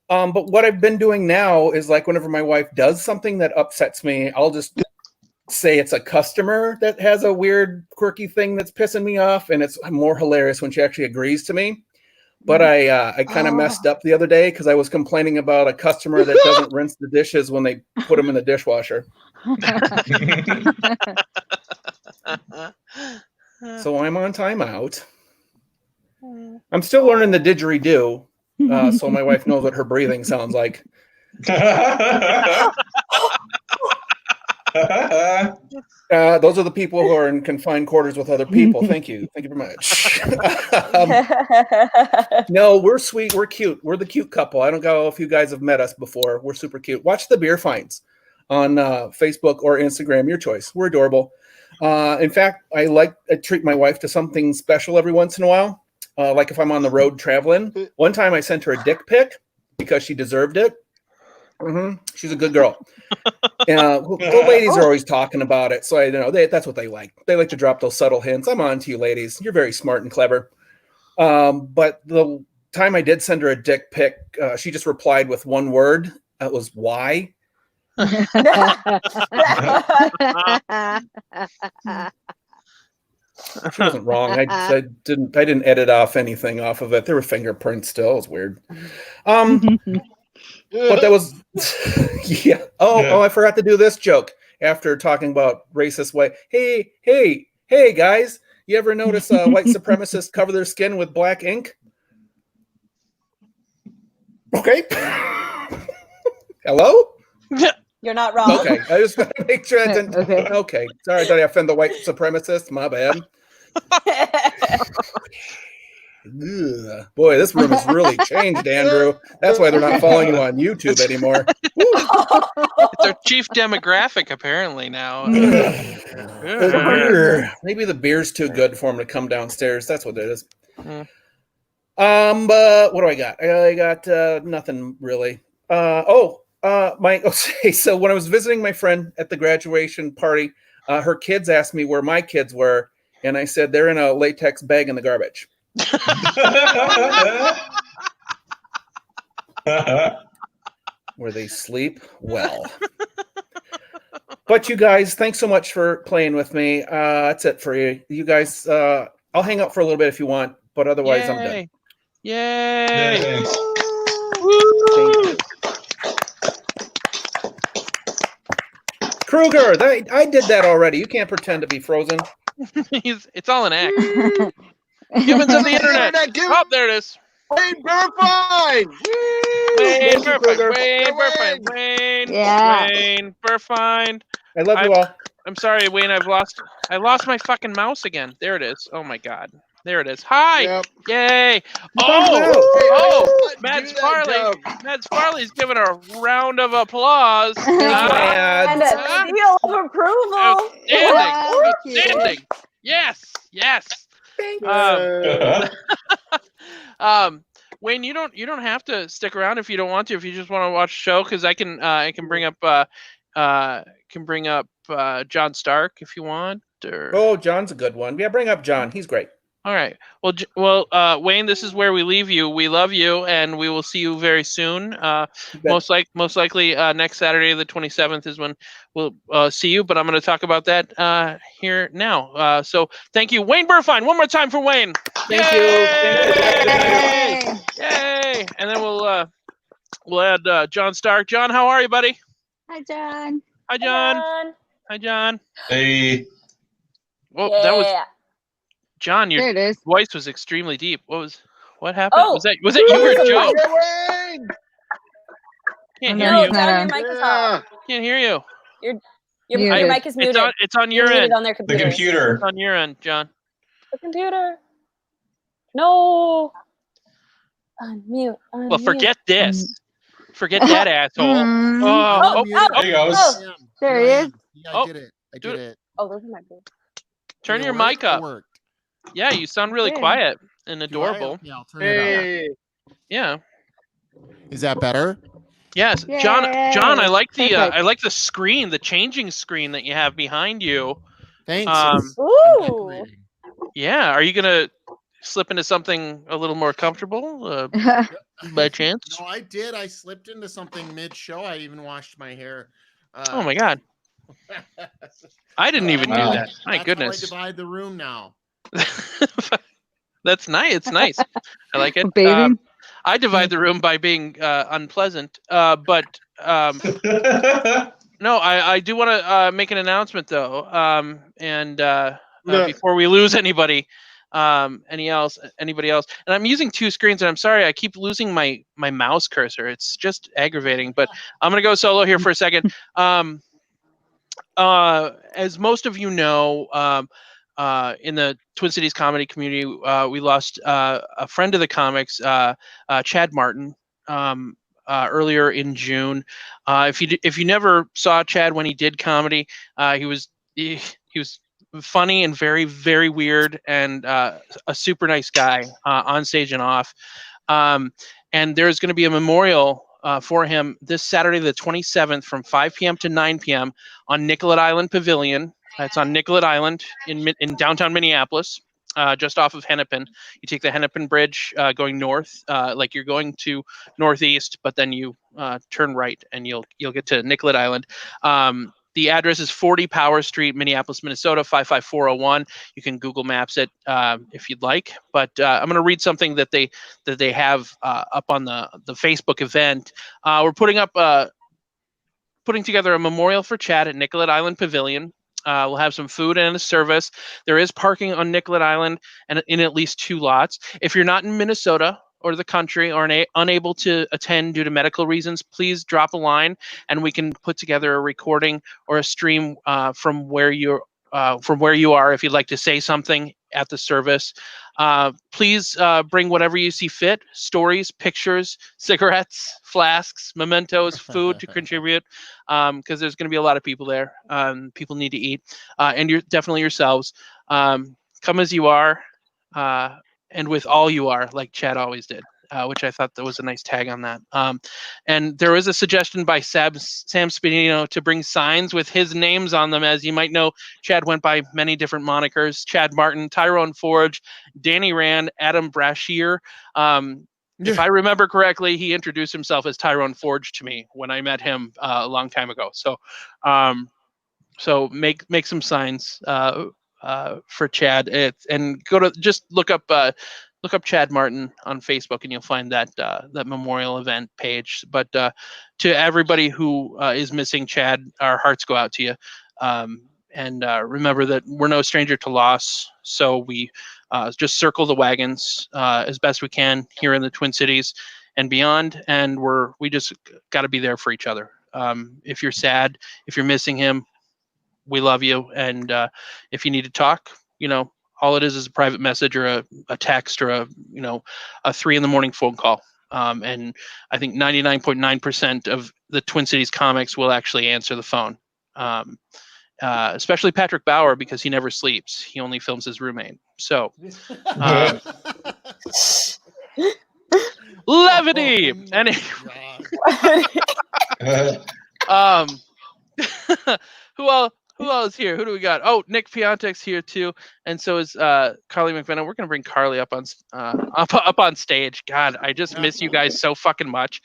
But what I've been doing now is like whenever my wife does something that upsets me, I'll just say it's a customer that has a weird, quirky thing that's pissing me off. And it's more hilarious when she actually agrees to me. But I kind of messed up the other day because I was complaining about a customer that doesn't rinse the dishes when they put them in the dishwasher. So I'm on timeout. I'm still learning the didgeridoo, so my wife knows what her breathing sounds like. Those are the people who are in confined quarters with other people. Thank you. Thank you very much. No, we're sweet. We're cute. We're the cute couple. I don't know if you guys have met us before. We're super cute. Watch the beer finds on Facebook or Instagram. Your choice. We're adorable. In fact, I treat my wife to something special every once in a while. Like if I'm on the road traveling. One time I sent her a dick pic because she deserved it. She's a good girl. The ladies are always talking about it, so I know that's what they like. They like to drop those subtle hints. I'm on to you, ladies. You're very smart and clever. But the time I did send her a dick pic, she just replied with one word. That was why. She wasn't wrong. I didn't edit off anything off of it. There were fingerprints still. It was weird. But that was, yeah. Oh, I forgot to do this joke after talking about racist white. Hey, guys, you ever notice white supremacists cover their skin with black ink? Okay. Hello? You're not wrong. Okay, I just got to make sure I didn't. Okay. Sorry, did I offend the white supremacists? My bad. Ugh. Boy, this room has really changed, Andrew. That's why they're not following you on YouTube anymore. it's our chief demographic apparently now. Maybe the beer's too good for him to come downstairs. That's what it is. But what do I got? I got nothing really. So when I was visiting my friend at the graduation party, her kids asked me where my kids were, and I said they're in a latex bag in the garbage. Where they sleep well. But you guys, thanks so much for playing with me. That's it for you. You guys, I'll hang out for a little bit if you want, but otherwise I'm done. Yay! Yay. Woo! Kruger, I did that already. You can't pretend to be frozen. It's all an act. Humans of the internet. Oh, there it is. Wayne Burfine! Wayne Thank you, Kruger. Wayne Yeah. Wayne Burfine. I love you all. I'm sorry, Wayne. I lost my fucking mouse again. There it is. Oh my god. There it is. Hi. Yep. Yay. Oh, Mads Farley. Mads Farley's giving a round of applause. And a seal of approval. Outstanding. Yes. Thank you. Wayne, you don't have to stick around if you don't want to. If you just want to watch the show, because I can bring up John Stark if you want. Or... Oh, John's a good one. Yeah, bring up John. He's great. All right. Well, Wayne, this is where we leave you. We love you, and we will see you very soon. Most likely next Saturday, the 27th, is when we'll see you. But I'm going to talk about that here now. So thank you, Wayne Burfine. One more time for Wayne. Thank you. Yay! And then we'll add John Stark. John, how are you, buddy? Hi, John. Hi, John. Hi, John. Hey. Well, that was John. There it Your is. voice was extremely deep. What happened? Oh. Was that you or Joe? Wayne! Can't No, hear No, you. John, your mic is off. Can't hear you. Your Muted. mic is muted. It's on your It's end. muted on their The computer. computer. It's on your end, John. The computer. No. Unmute. Well, forget this. Forget that asshole. Mm. There he goes. There he is. Yeah, Oh, I did it. I do did it. it. Oh, those are my boobs. Turn Did it your work? mic It up. worked. Yeah, you sound really Good. quiet and Do I? adorable. Yeah, I'll turn it up. Hey. Yeah. Is that better? Yes, John. Yay. I like Perfect. the screen, the changing screen that you have behind you. Thanks. Um, Ooh. Yeah. Are you gonna slip into something a little more comfortable by chance? No, I did. I slipped into something mid-show. I even washed my hair. Oh my god. I didn't even do Wow. that. My That's goodness. how I divide the room now. That's nice. It's nice. I like it. Bathing. I divide the room by being unpleasant. But no, I do want to make an announcement though. No. Before we lose anybody else, and I'm using two screens, and I'm sorry, I keep losing my mouse cursor. It's just aggravating. But I'm gonna go solo here for a second. As most of you know, in the Twin Cities comedy community, we lost a friend of the comics, Chad Martin, earlier in June. If you never saw Chad when he did comedy, he was funny and very, very weird, and a super nice guy on stage and off. And there's going to be a memorial for him this Saturday, the 27th, from 5 p.m. to 9 p.m. on Nicollet Island Pavilion. It's on Nicollet Island in downtown Minneapolis, just off of Hennepin. You take the Hennepin Bridge going north, like you're going to northeast, but then you turn right and you'll get to Nicollet Island. The address is 40 Power Street, Minneapolis, Minnesota, 55401. You can Google Maps it if you'd like. But I'm going to read something that they have up on the Facebook event. We're putting together a memorial for Chad at Nicollet Island Pavilion. We'll have some food and a service. There is parking on Nicollet Island and in at least 2 lots. If you're not in Minnesota or the country or unable to attend due to medical reasons, please drop a line and we can put together a recording or a stream from where you are if you'd like to say something at the service. Please bring whatever you see fit: stories, pictures, cigarettes, flasks, mementos, food to contribute, because there's going to be a lot of people there. People need to eat, and you're definitely yourselves. Come as you are, and with all you are, like Chad always did. which I thought that was a nice tag on that. And there was a suggestion by Sam Spinino to bring signs with his names on them. As you might know, Chad went by many different monikers: Chad Martin, Tyrone Forge, Danny Rand, Adam Brashear. If I remember correctly, he introduced himself as Tyrone Forge to me when I met him a long time ago. So, so make some signs for Chad, and just look up Chad Martin on Facebook, and you'll find that memorial event page. But to everybody who is missing Chad, our hearts go out to you. And remember that we're no stranger to loss. So we just circle the wagons as best we can here in the Twin Cities and beyond. And we just got to be there for each other. If you're sad, if you're missing him, we love you. And if you need to talk, all it is a private message or a text or a 3 a.m. phone call. And I think 99.9% of the Twin Cities comics will actually answer the phone. Especially Patrick Bauer, because he never sleeps. He only films his roommate. So, levity. Who else is here? Who do we got? Oh, Nick Piontek's here too, and so is Carly McVenna. We're gonna bring Carly up on stage. God, I just miss you guys so fucking much.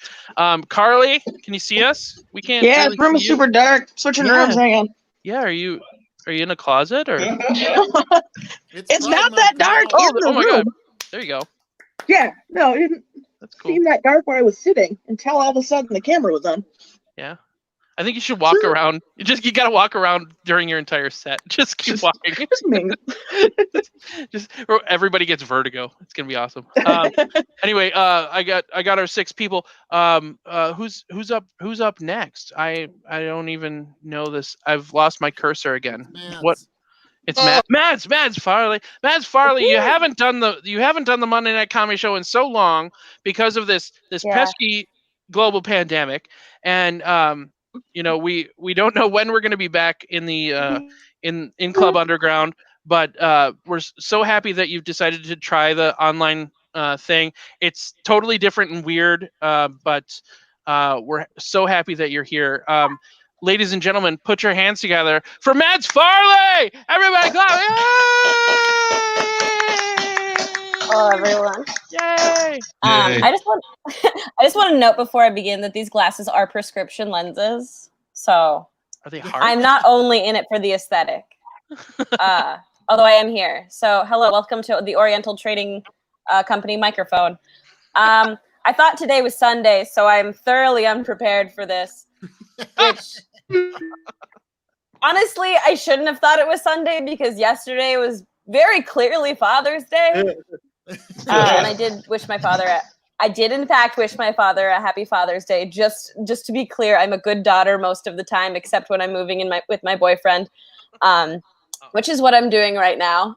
Carly, can you see us? We can't. Yeah, really the room is super dark. Switching rooms. Hang on. Yeah, are you in a closet or? It's not that dark. Oh my god! There you go. Yeah, no, it didn't seem that dark where I was sitting until all of a sudden the camera was on. Yeah. I think you should walk around. You gotta walk around during your entire set. Just keep walking. Just everybody gets vertigo. It's gonna be awesome. Anyway, I got our 6 people. Who's up next? I don't even know this. I've lost my cursor again. What? It's Mads Farley. Mads Farley, you haven't done the Monday Night Comedy Show in so long because of this pesky global pandemic, and we don't know when we're going to be back in the in Club Underground, but we're so happy that you've decided to try the online thing. It's totally different and weird, but we're so happy that you're here. Ladies and gentlemen, put your hands together for Mads Farley! Everybody clap! Hello, everyone. Yay! I just want to note before I begin that these glasses are prescription lenses. So are they hard? I'm not only in it for the aesthetic, although I am here. So hello, welcome to the Oriental Trading Company microphone. I thought today was Sunday, so I'm thoroughly unprepared for this. Which, honestly, I shouldn't have thought it was Sunday because yesterday was very clearly Father's Day. And I did wish my father. I did, in fact, wish my father a happy Father's Day. Just to be clear, I'm a good daughter most of the time, except when I'm moving with my boyfriend, which is what I'm doing right now.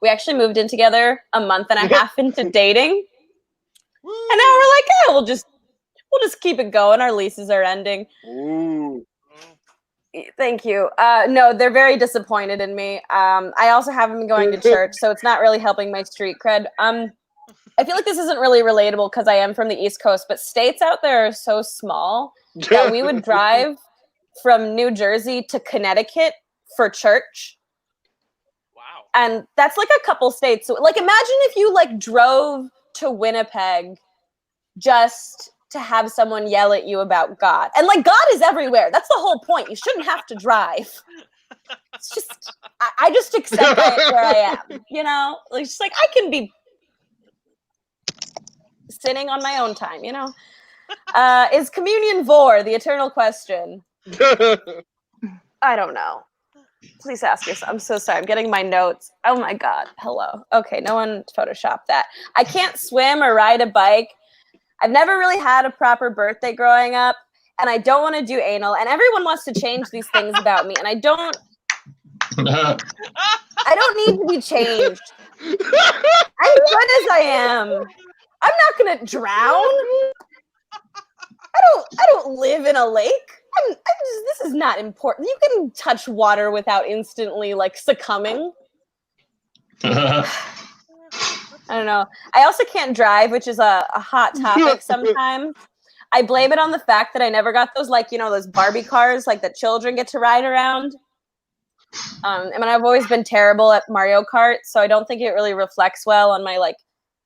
We actually moved in together a month and a half into dating, and now we're like, we'll just keep it going. Our leases are ending. Ooh. Thank you. No, they're very disappointed in me. I also haven't been going to church, so it's not really helping my street cred. I feel like this isn't really relatable because I am from the East Coast, but states out there are so small that we would drive from New Jersey to Connecticut for church. Wow. And that's like a couple states. So, like, imagine if you drove to Winnipeg just to have someone yell at you about God. And God is everywhere. That's the whole point. You shouldn't have to drive. It's just, I just accept where I am, It's just I can be sinning on my own time, Is communion vor, the eternal question? I don't know. Please ask yourself. I'm so sorry. I'm getting my notes. Oh my God. Hello. Okay. No one photoshopped that. I can't swim or ride a bike. I've never really had a proper birthday growing up, and I don't want to do anal, and everyone wants to change these things about me, and I don't need to be changed. I'm good as I am. I'm not going to drown. I don't live in a lake. This is not important. You can touch water without instantly succumbing. I don't know. I also can't drive, which is a hot topic sometimes. I blame it on the fact that I never got those, like, those Barbie cars, like, that children get to ride around. And I've always been terrible at Mario Kart, so I don't think it really reflects well on my, like,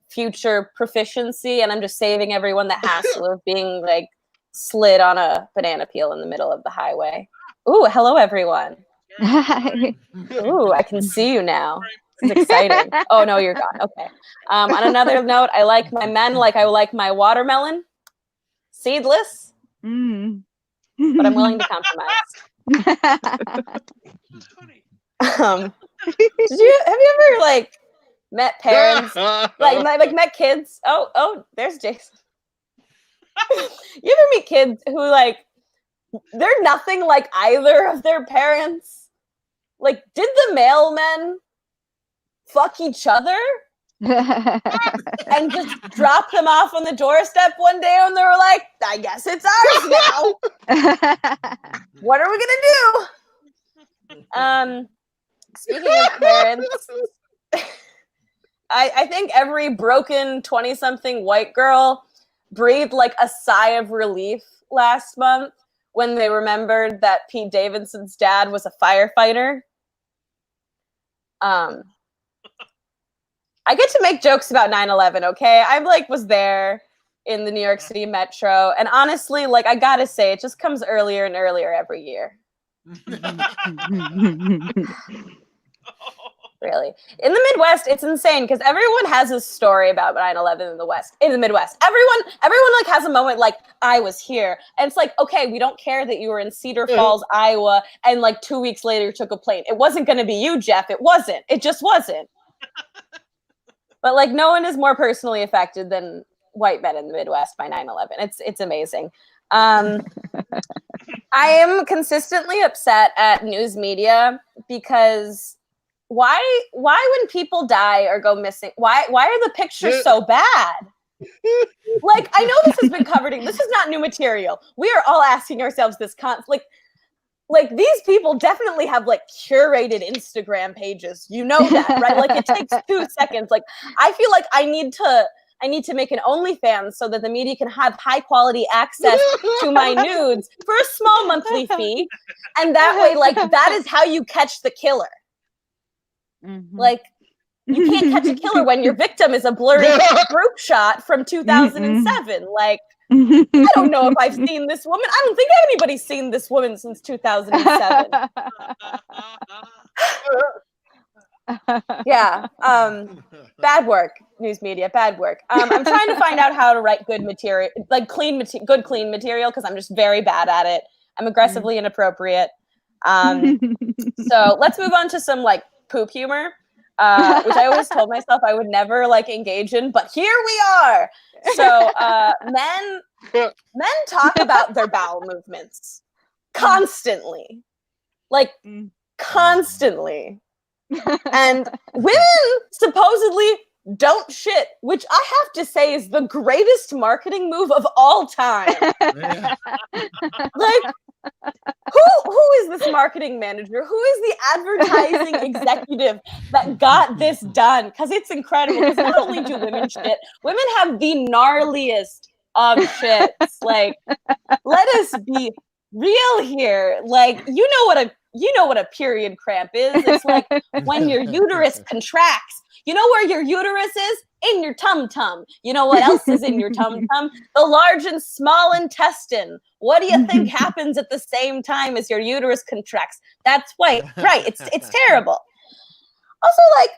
future proficiency, and I'm just saving everyone the hassle of being, like, slid on a banana peel in the middle of the highway. Ooh, hello, everyone. Ooh, I can see you now. This is exciting. Oh, no, you're gone. Okay. On another note, I like my men like I like my watermelon. Seedless. But I'm willing to compromise. Have you ever, like, met parents, like met kids? Oh, there's Jason. You ever meet kids who, like, they're nothing like either of their parents? Like, did the mailmen fuck each other and just drop them off on the doorstep one day and they were like, I guess it's ours now. What are we gonna do? Speaking of parents, I think every broken 20-something white girl breathed like a sigh of relief last month when they remembered that Pete Davidson's dad was a firefighter. I get to make jokes about 9/11, okay? I, like, was there in the New York City Metro, and honestly, like, I gotta say, it just comes earlier and earlier every year. Really. In the Midwest, it's insane because everyone has a story about 9/11 in the Midwest. Everyone like has a moment like, I was here. And it's like, okay, we don't care that you were in Cedar Falls, Iowa, and like 2 weeks later took a plane. It wasn't going to be you, Jeff. It wasn't. It just wasn't. But, like, no one is more personally affected than white men in the Midwest by 9/11. It's amazing. I am consistently upset at news media because why when people die or go missing, why are the pictures so bad? Like, I know this has been covered. This is not new material. We are all asking ourselves this like these people definitely have, like, curated Instagram pages. You know that, right? Like, it takes 2 seconds. Like, I feel like I need to make an OnlyFans so that the media can have high quality access to my nudes for a small monthly fee. And that way, like, that is how you catch the killer. Like, you can't catch a killer when your victim is a blurry group shot from 2007. Like, I don't know if I've seen this woman. I don't think anybody's seen this woman since 2007. Yeah. Bad work, news media. Bad work. I'm trying to find out how to write good material, like clean material, because I'm just very bad at it. I'm aggressively inappropriate. So let's move on to some, like, poop humor, which I always told myself I would never, like, engage in, but here we are. So men talk about their bowel movements constantly, like, constantly. And women supposedly don't shit, which I have to say is the greatest marketing move of all time. Like, who is this marketing manager? Who is the advertising executive that got this done? Because it's incredible. Because not only do women shit, women have the gnarliest of shits. Like, let us be real here. Like, you know what a period cramp is. It's like when your uterus contracts. You know where your uterus is? In your tum-tum. You know what else is in your tum-tum? The large and small intestine. What do you think happens at the same time as your uterus contracts? That's right. It's terrible. Also, like,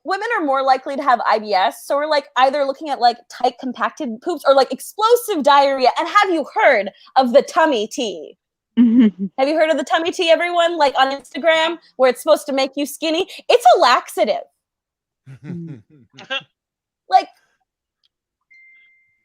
women are more likely to have IBS, so we're, like, either looking at, like, tight compacted poops or, like, explosive diarrhea. And have you heard of the tummy tea? Have you heard of the tummy tea, everyone? Like, on Instagram, where it's supposed to make you skinny? It's a laxative. Like,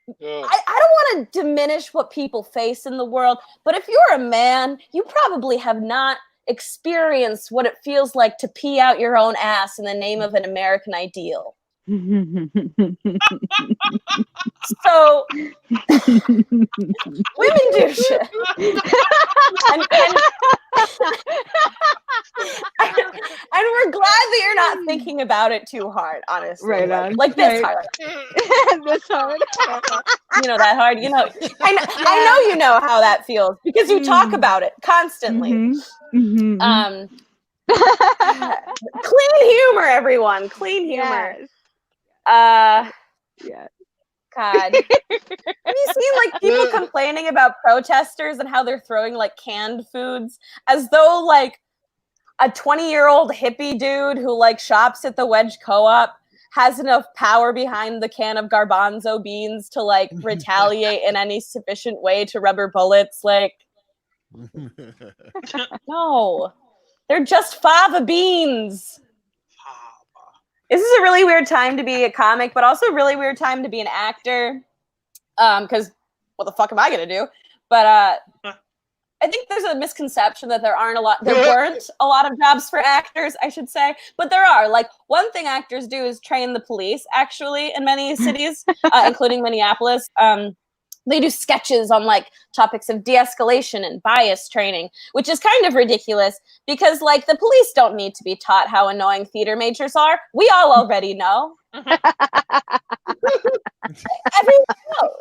I don't want to diminish what people face in the world, but if you're a man, you probably have not experienced what it feels like to pee out your own ass in the name of an American ideal. So women do shit. And we're we're glad that you're not thinking about it too hard, honestly. Right on. Like this Right. hard. This hard. You know that hard. You know, I know you know how that feels because you talk about it constantly. Mm-hmm. Clean humor, everyone. Clean humor. Yes. Yeah. God. Have you seen like people complaining about protesters and how they're throwing like canned foods as though like a 20-year-old hippie dude who like shops at the Wedge Co-op has enough power behind the can of garbanzo beans to like retaliate in any sufficient way to rubber bullets? Like, no, they're just fava beans. This is a really weird time to be a comic, but also a really weird time to be an actor. Because what the fuck am I gonna do? But I think there's a misconception that there weren't a lot of jobs for actors, I should say, but there are. Like, one thing actors do is train the police, actually, in many cities, including Minneapolis. They do sketches on like topics of de-escalation and bias training, which is kind of ridiculous because like the police don't need to be taught how annoying theater majors are. We all already know. Everyone knows.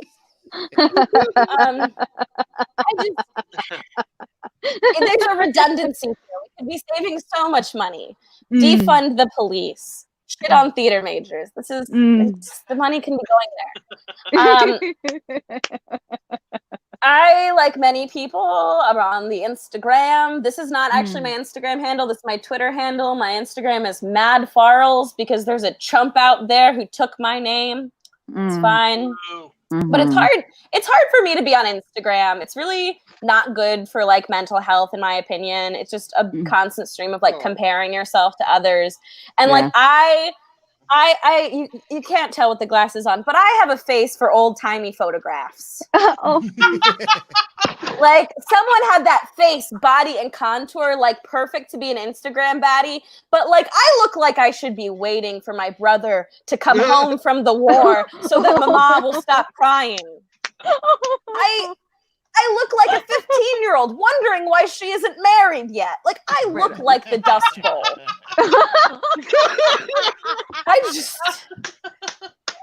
There's a redundancy here. We could be saving so much money. Defund the police. Shit on theater majors. This is the money can be going there. I, like many people, are on the Instagram. This is not actually my Instagram handle. This is my Twitter handle. My Instagram is Mad Farls because there's a chump out there who took my name. It's fine. But it's hard. It's hard for me to be on Instagram. It's really not good for like mental health, in my opinion. It's just a constant stream of like comparing yourself to others. And like you can't tell with the glasses on, but I have a face for old timey photographs. Like someone had that face, body, and contour like perfect to be an Instagram baddie, but like I look like I should be waiting for my brother to come home from the war so that Mama will stop crying. I look like a 15-year-old wondering why she isn't married yet. Like I look like the Dust Bowl.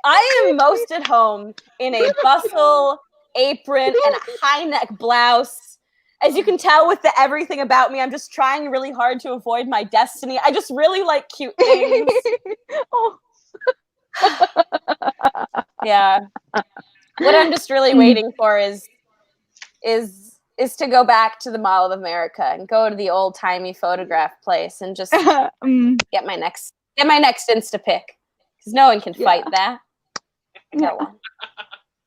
I am most at home in a bustle, apron, and a high neck blouse. As you can tell with the everything about me, I'm just trying really hard to avoid my destiny. I just really like cute things. Yeah. What I'm just really waiting for is to go back to the Mall of America and go to the old timey photograph place and just get my next Insta pic. Because no one can fight that. No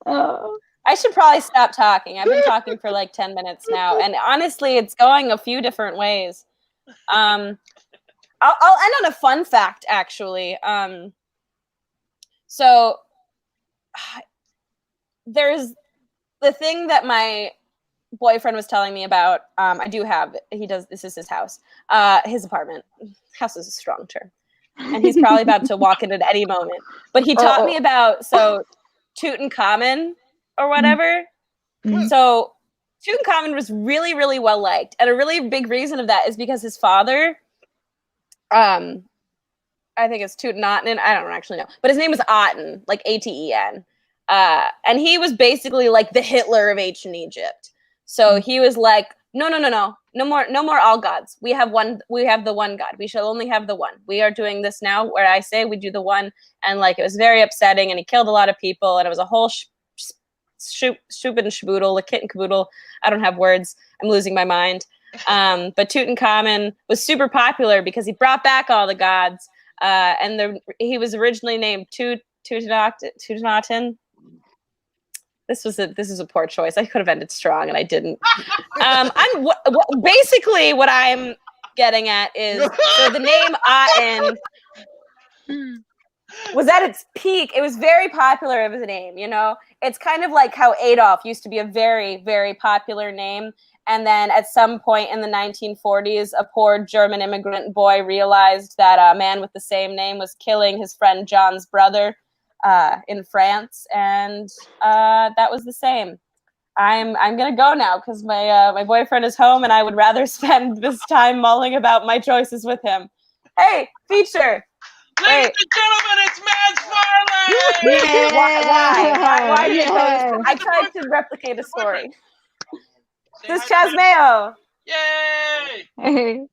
one. I should probably stop talking. I've been talking for like 10 minutes now, and honestly, it's going a few different ways. I'll end on a fun fact, actually. So there's the thing that my boyfriend was telling me about. I do have. This is his house, his apartment. House is a strong term, and he's probably about to walk in at any moment. But he taught me about Tutankhamun or whatever. So Tutankhamun was really, really well liked, and a really big reason of that is because his father, I think it's Tutankhamun. I don't actually know, but his name was Aten, like Aten. And he was basically like the Hitler of ancient Egypt. So he was like, no more all gods. We have the one God. We shall only have the one. We are doing this now where I say we do the one. And like, it was very upsetting, and he killed a lot of people, and it was a whole shoop and shaboodle, like kit and caboodle. I don't have words. I'm losing my mind. But Tutankhamun was super popular because he brought back all the gods. And he was originally named Tutankhamun. This is a poor choice. I could have ended strong, and I didn't. Basically what I'm getting at is so the name Aten was at its peak. It was very popular as a name. You know, it's kind of like how Adolf used to be a very, very popular name, and then at some point in the 1940s, a poor German immigrant boy realized that a man with the same name was killing his friend John's brother in France, and that was the same. I'm gonna go now because my boyfriend is home, and I would rather spend this time mulling about my choices with him. Hey, feature. Ladies and gentlemen, it's Mads Farley! Why did you tell this? I tried to replicate a story. This is Chasmeo. Yay! Hey.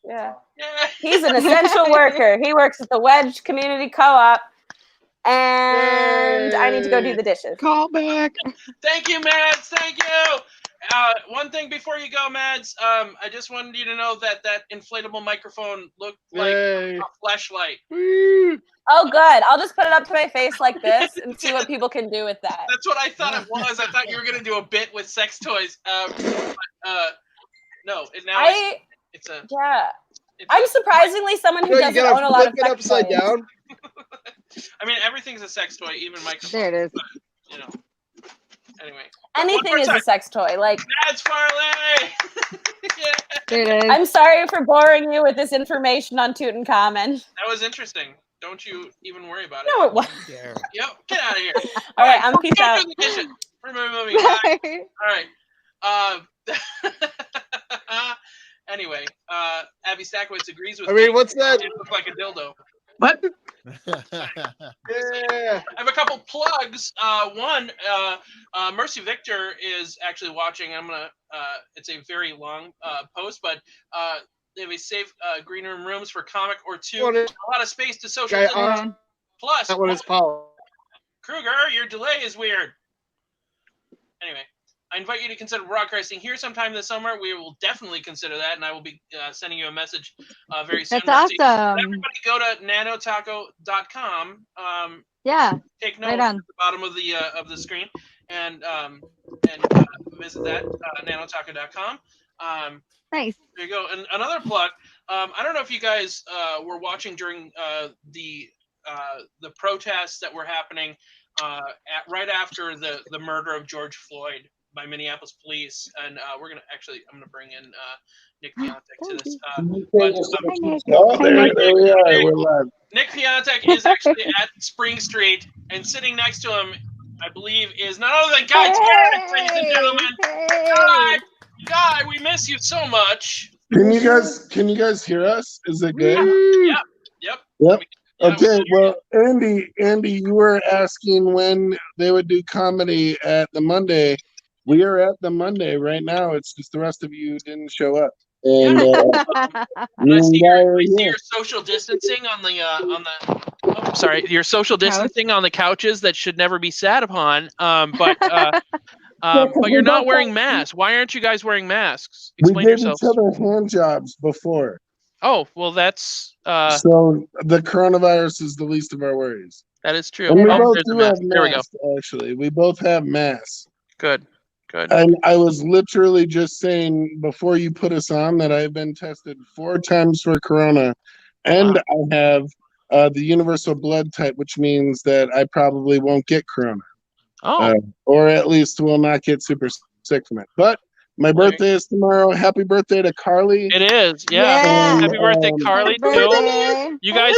Yeah. Yay! He's an essential worker. He works at the Wedge Community Co-op. And I need to go do the dishes. Call back. Thank you, Mads. Thank you. One thing before you go, Mads, I just wanted you to know that inflatable microphone looked like a flashlight. Oh, good. I'll just put it up to my face like this and see what people can do with that. That's what I thought it was. I thought you were going to do a bit with sex toys. No, it's a... Yeah. I'm surprisingly someone who doesn't own a lot of sex upside toys. down. I mean, everything's a sex toy, even microphones. There it is. But, you know. Anyway. Anything is a sex toy. Like, Mads Farley! Yeah. There it is. I'm sorry for boring you with this information on Tutankhamen. That was interesting. Don't you even worry about it. No, it wasn't. Yep, get out of here. All right, I'm peace out. We're moving. Bye. All right. Anyway, Abby Stackowitz agrees with me. What's that? It looks like a dildo. What? Yeah. I have a couple plugs. One, Mercy Victor is actually watching. I'm gonna. It's a very long post, but they have a safe green room rooms for comic or two. A lot of space to social distance. Plus, that one is Paul. Kruger, your delay is weird. Anyway, I invite you to consider broadcasting here sometime this summer. We will definitely consider that, and I will be sending you a message very soon. That's awesome. Everybody go to nanotaco.com. Yeah. Take note right at on. the bottom of the screen and visit that nanotaco.com. Nice. There you go. And another plug. I don't know if you guys were watching during the protests that were happening right after the murder of George Floyd by Minneapolis police, and I'm gonna bring in Nick Piontek to this. There we are. We're live. Nick Piontek is actually at Spring Street, and sitting next to him, I believe, is none other than Guy Terrence, ladies and gentlemen. Guy, we miss you so much. Can you guys hear us? Is it good? Yep. Okay, well, Andy, you were asking when they would do comedy at the Monday. We are at the Monday right now. It's just the rest of you didn't show up. And I see your social distancing on the your social distancing on the couches that should never be sat upon. But you're not wearing masks. Why aren't you guys wearing masks? Explain yourself. We gave each other hand jobs before. Oh, well, that's so the coronavirus is the least of our worries. That is true. And we both do have masks, there we go. Actually, we both have masks. Good. And I was literally just saying before you put us on that I've been tested 4 times for corona, and I have the universal blood type, which means that I probably won't get corona. Or at least will not get super sick from it. But my birthday is tomorrow. Happy birthday to Carly. It is, yeah. Happy birthday, Carly. You guys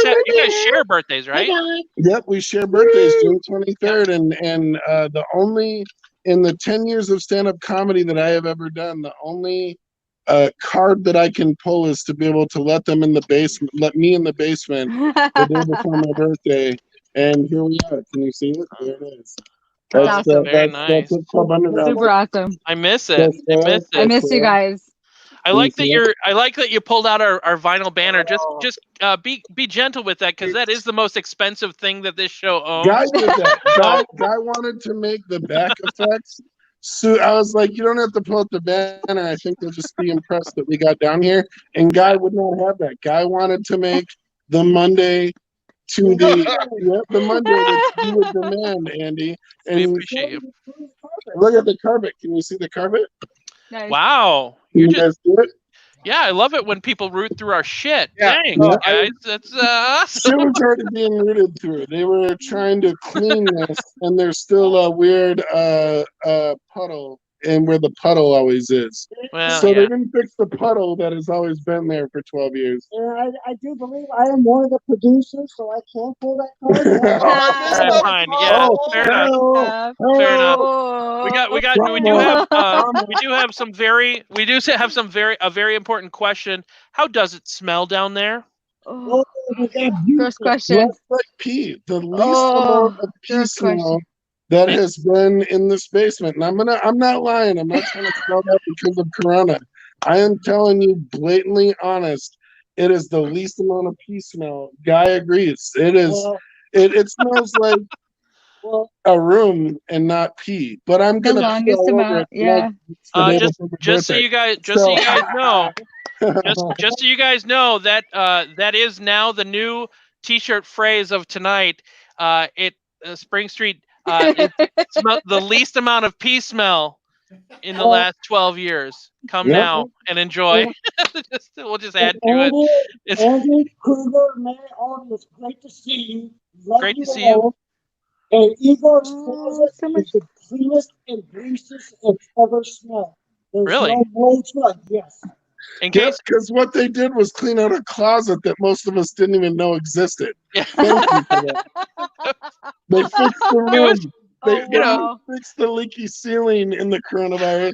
share birthdays, right? Yep, we share birthdays, June 23rd, and the only in the 10 years of stand-up comedy that I have ever done, the only card that I can pull is to be able to let me in the basement the day before my birthday. And here we are. Can you see it? There it is. That's awesome. Very nice. Super awesome. I miss it. I miss you guys. I like that you pulled out our vinyl banner. Just be gentle with that, because that is the most expensive thing that this show owns. Guy did that. Guy wanted to make the back effects. So I was like, you don't have to pull out the banner. I think they'll just be impressed that we got down here. And Guy would not have that. Guy wanted to make the Monday to the Monday that you would demand, Andy. And we appreciate you. Look at the carpet. Can you see the carpet? Nice. Wow. You guys do it? Yeah, I love it when people root through our shit. Yeah. Thanks, guys. That's awesome. It was already being rooted through. They were trying to clean this, and there's still a weird puddle, and where the puddle always is. Well, so they didn't fix the puddle that has always been there for 12 years. And I do believe I am one of the producers, so I can't pull that card. That's fine. Yeah, fair enough. Fair enough. We do have a very important question. How does it smell down there? Oh, we got gross beautiful. question. Just like pee, the least Oh, amount of pee gross smell question. that has been in this basement. And I'm not lying. I'm not trying to sell that because of Corona. I am telling you blatantly honest. It is the least amount of pee smell. Guy agrees. It is. Well, It smells like well, a room and not pee. But I'm The gonna pee longest all over amount, it tonight. yeah. It's the day Just before my just so birthday. you guys know, So just so you guys know that that is now the new T-shirt phrase of tonight. Spring Street. It's the least amount of pee smell in the last 12 years. Come Yep. now and enjoy. We'll just add to it. Andy, It's Andy, Kruger, Mary, Audience, great to see you. Love great to you see you. all. And Igor's Oh, closet so much. is the cleanest and greasiest it's ever smelled. There's Really? no mold smell. Yes. In Yep, case because what they did was clean out a closet that most of us didn't even know existed. Yeah. Thank you for that. They fixed the It was- room. They, Oh, they wow. fixed the leaky ceiling in the coronavirus,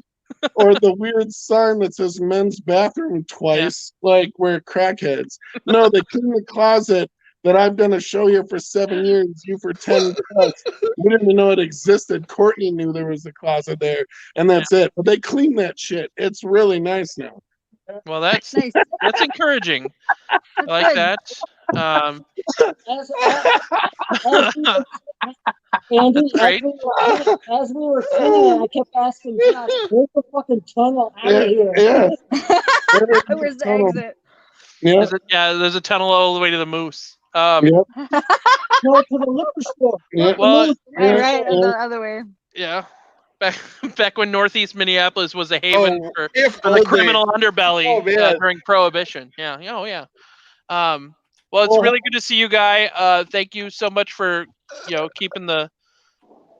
or the weird sign that says men's bathroom twice, like we're crackheads. No, they cleaned the closet that I've done a show here for 7 years, you for 10 plus. We didn't even know it existed. Courtney knew there was a closet there, and that's it. But they cleaned that shit. It's really nice now. well, that's Nice. encouraging. I That's like good. that. As Andy, Great. as we were cleaning, I kept asking Josh, "Where's the fucking tunnel out of here?" Yeah. Where's the exit? Yeah. There's a tunnel all the way to the Moose. Yep. No, to the liquor store. Yeah. Well, Right, the other way. yeah. Back when Northeast Minneapolis was a haven Oh, for if the only. criminal underbelly Oh, man. during Prohibition. Yeah. Oh yeah. Well, it's really good to see you, Guy. Thank you so much for keeping the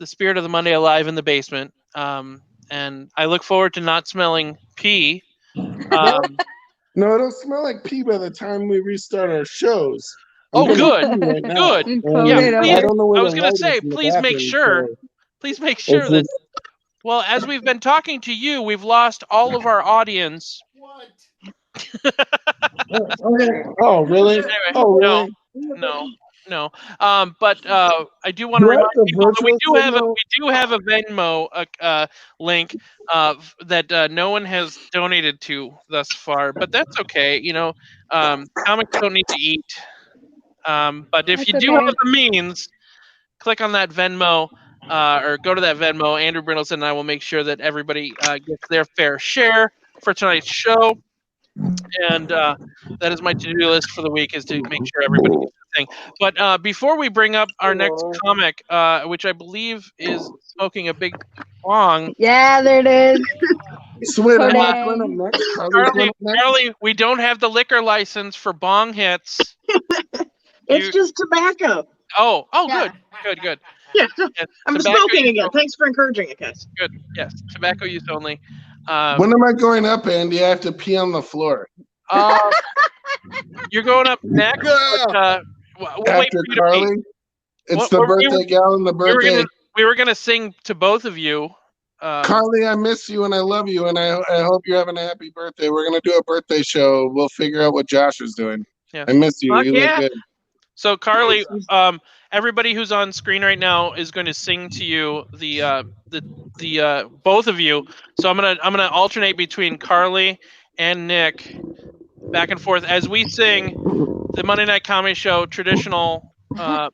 spirit of the Monday alive in the basement. And I look forward to not smelling pee. No, it'll smell like pee by the time we restart our shows. Oh, good. Right now. Good. In Yeah, COVID, please. I don't know where I was the gonna light say, is in the please make bathroom, sure. so Please make sure that. Well, as we've been talking to you, we've lost all of our audience. What? Oh, really? Anyway, Oh, really? No. But I do want to Do I have remind the people that we virtual do have a Venmo link that no one has donated to thus far. But that's okay. Comics don't need to eat. But if That's you do okay. have the means, click on that Venmo or go to that Venmo. Andrew Brindleson and I will make sure that everybody gets their fair share for tonight's show. And that is my to-do list for the week, is to make sure everybody gets the thing. But before we bring up our next comic, which I believe is smoking a big bong. Yeah, there it is. So wait, I'm not Pudding. going up next. Charlie, we don't have the liquor license for bong hits. It's just tobacco. Oh, Yeah. good. Yeah, I'm Tobacco smoking use again. only. Thanks for encouraging it, guys. Good. Yes, tobacco use only. When am I going up, Andy? I have to pee on the floor. You're going up next. But, we'll wait After for you to Carly? pee. It's the birthday gal and the birthday. We were gonna sing to both of you. Carly, I miss you and I love you and I hope you're having a happy birthday. We're gonna do a birthday show. We'll figure out what Josh is doing. Yeah. I miss you. Fuck You yeah. look good. So Carly, everybody who's on screen right now is going to sing to you the both of you. So I'm gonna alternate between Carly and Nick, back and forth as we sing the Monday Night Comedy Show traditional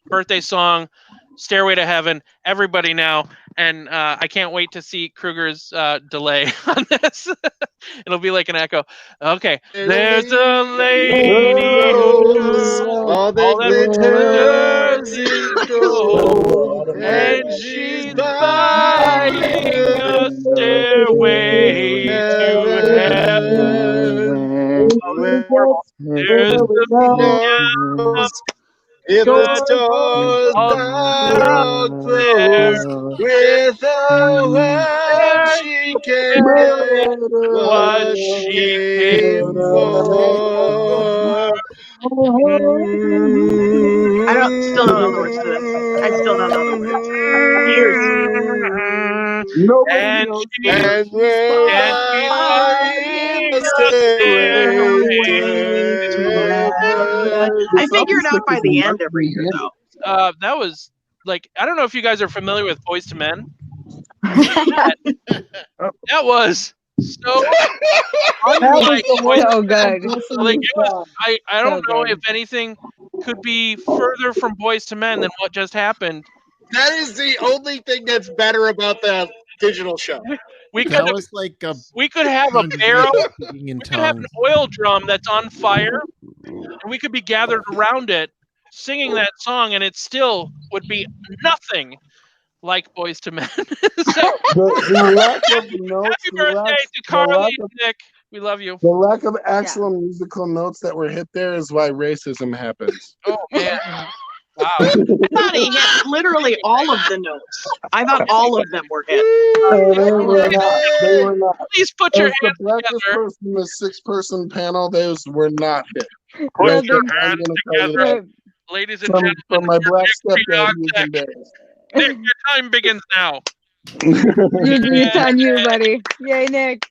birthday song, "Stairway to Heaven." Everybody now, and I can't wait to see Kruger's delay on this. It'll be like an echo. Okay, there's a lady who does All all that glitters glitters is is gold, gold, and she's buying a stairway to heaven. There's the if Go the stars all now there. close, without her she can get what she came for. I still don't know the words to this. I still don't know the words. Years. Nobody And knows. And we're in the stairway to heaven. I figure it out by the end every year, though. That was like, I don't know if you guys are familiar with Boys to Men. That was so unlike so good. like it was. I don't So know good. if anything could be further from Boys to Men than what just happened. That is the only thing that's better about the digital show. We could That have, was like a we could have a barrel. speaking in We could have an tongues. oil drum that's on fire, and we could be gathered around it, singing that song, and it still would be nothing like Boys to Men. So, The lack of notes, happy birthday to Carly and Nick. We love you. the lack of actual musical notes that were hit there is why racism happens. Oh man! Wow. I thought he hit literally all of the notes. I thought all of them were hit. They were not. They were not. Please put your As the hands blackest together. person in the 6-person panel, those were not hit. Put Right, your I'm hands gonna tell you together, that. ladies and From gentlemen. my black Nick stepdad, he was Priodek. embarrassed. Nick, your time begins now. It's on you, buddy. Yay, Nick.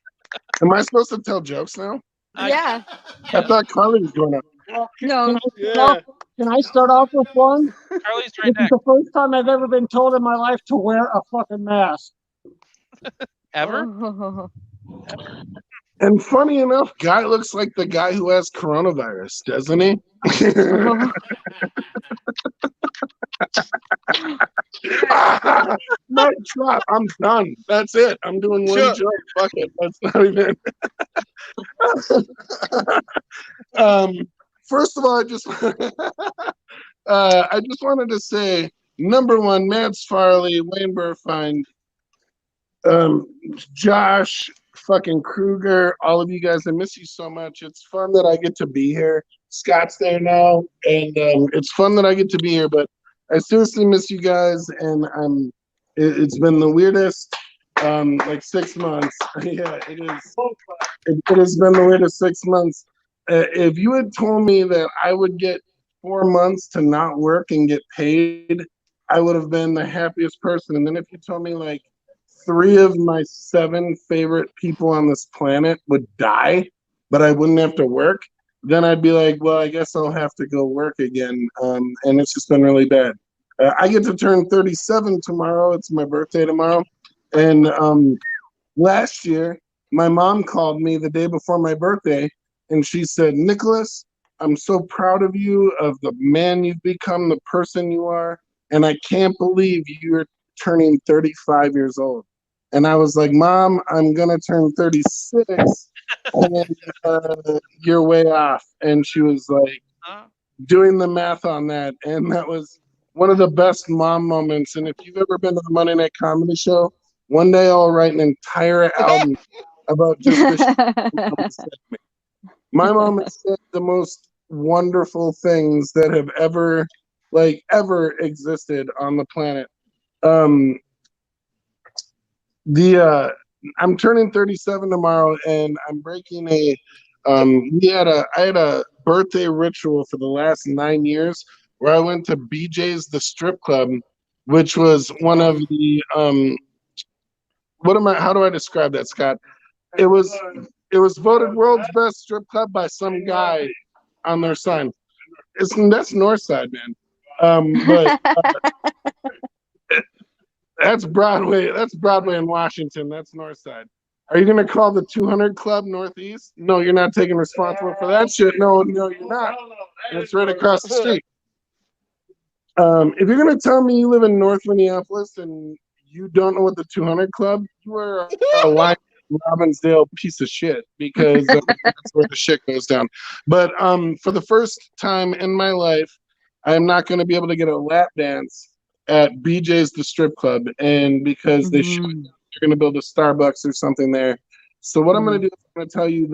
Am I supposed to tell jokes now? Yeah. I thought Carly was going up. No. Yeah. Can I start off with one? Carly's This right is next. the first time I've ever been told in my life to wear a fucking mask. Ever? Oh. And funny enough, Guy looks like the guy who has coronavirus, doesn't he? Mic drop. I'm done. That's it. I'm doing one Sure. joke. Fuck it. That's not even. First of all, I just wanted to say, number one, Mads Farley, Wayne Burr, Josh, fucking Kruger, all of you guys, I miss you so much. It's fun that I get to be here. Scott's there now, and it's fun that I get to be here, but I seriously miss you guys, and it's been the weirdest like 6 months. Yeah, it is. It has been the weirdest 6 months. If you had told me that I would get 4 months to not work and get paid, I would have been the happiest person. And then if you told me like 3 of my 7 favorite people on this planet would die, but I wouldn't have to work, then I'd be like, well, I guess I'll have to go work again. And it's just been really bad. I get to turn 37 tomorrow. It's my birthday tomorrow. And last year, my mom called me the day before my birthday, and she said, Nicholas, I'm so proud of you, of the man you've become, the person you are, and I can't believe you're turning 35 years old. And I was like, Mom, I'm going to turn 36, and you're way off. And she was like, doing the math on that, and that was one of the best mom moments. And if you've ever been to the Monday Night Comedy Show, one day I'll write an entire album about just the shit my mom said to me. My mom has said the most wonderful things that have ever existed on the planet. I'm turning 37 tomorrow, and I'm breaking I had a birthday ritual for the last 9 years where I went to BJ's the strip club, which was one of the how do I describe that, Scott? It was voted world's best strip club by some guy on their sign. That's Northside, man. But that's Broadway. That's Broadway in Washington. That's Northside. Are you going to call the 200 Club Northeast? No, you're not taking responsibility for that shit. No, you're not. It's right across the street. If you're going to tell me you live in North Minneapolis and you don't know what the 200 Club, you are a lying Robbinsdale piece of shit, because that's where the shit goes down. But for the first time in my life, I'm not going to be able to get a lap dance at BJ's the strip club, and because they're going to build a Starbucks or something there. So what I'm going to do is I'm going to tell you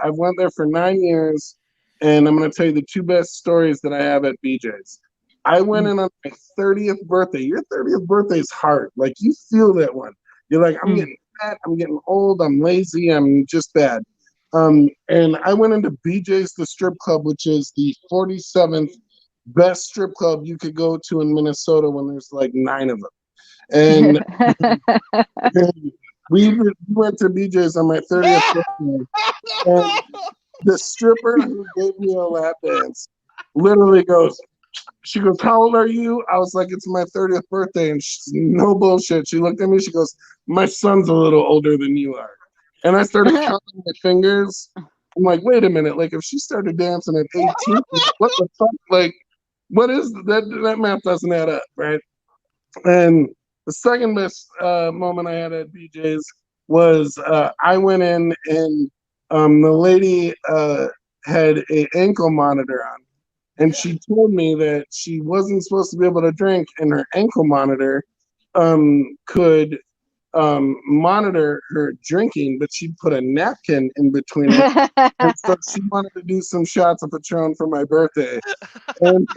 I've went there for 9 years, and I'm going to tell you the 2 best stories that I have at BJ's. I went in on my 30th birthday. Your 30th birthday is hard. Like, you feel that one. You're like, I'm getting fat, I'm getting old, I'm lazy, I'm just bad. And I went into BJ's the strip club, which is the 47th best strip club you could go to in Minnesota when there's like 9 of them. And we went to BJ's on my 30th birthday. And the stripper who gave me a lap dance literally goes, she goes, how old are you? I was like, it's my 30th birthday. And she's no bullshit. She looked at me, she goes, my son's a little older than you are. And I started counting my fingers. I'm like, wait a minute. Like, if she started dancing at 18, what the fuck? Like, what is that? That math doesn't add up, right? And the second best moment I had at BJ's was I went in and the lady had an ankle monitor on. And she told me that she wasn't supposed to be able to drink, and her ankle monitor could monitor her drinking, but she put a napkin in between it. And so she wanted to do some shots of Patron for my birthday. And,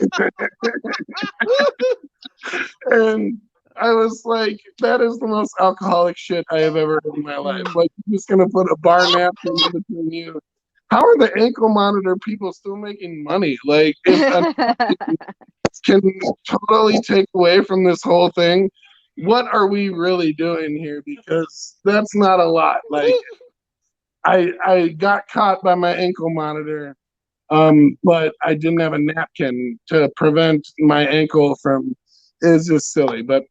and I was like, that is the most alcoholic shit I have ever heard in my life. Like, you're just going to put a bar napkin in between you. How are the ankle monitor people still making money? Like, if can totally take away from this whole thing, what are we really doing here? Because that's not a lot. Like, I got caught by my ankle monitor, but I didn't have a napkin to prevent my ankle from. It's just silly. But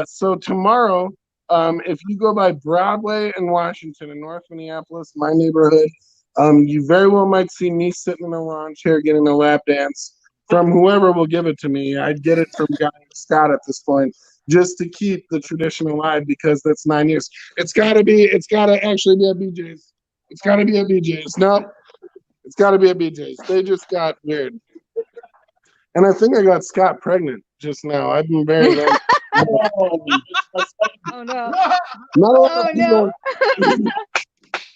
so tomorrow, if you go by Broadway and Washington in North Minneapolis, my neighborhood, you very well might see me sitting in a lawn chair getting a lap dance from whoever will give it to me. I'd get it from Guy Scott at this point, just to keep the tradition alive, because that's 9 years. It's got to actually be at BJ's. It's got to be at BJ's. No, it's got to be at BJ's. They just got weird. And I think I got Scott pregnant just now. I've been very long. Oh no.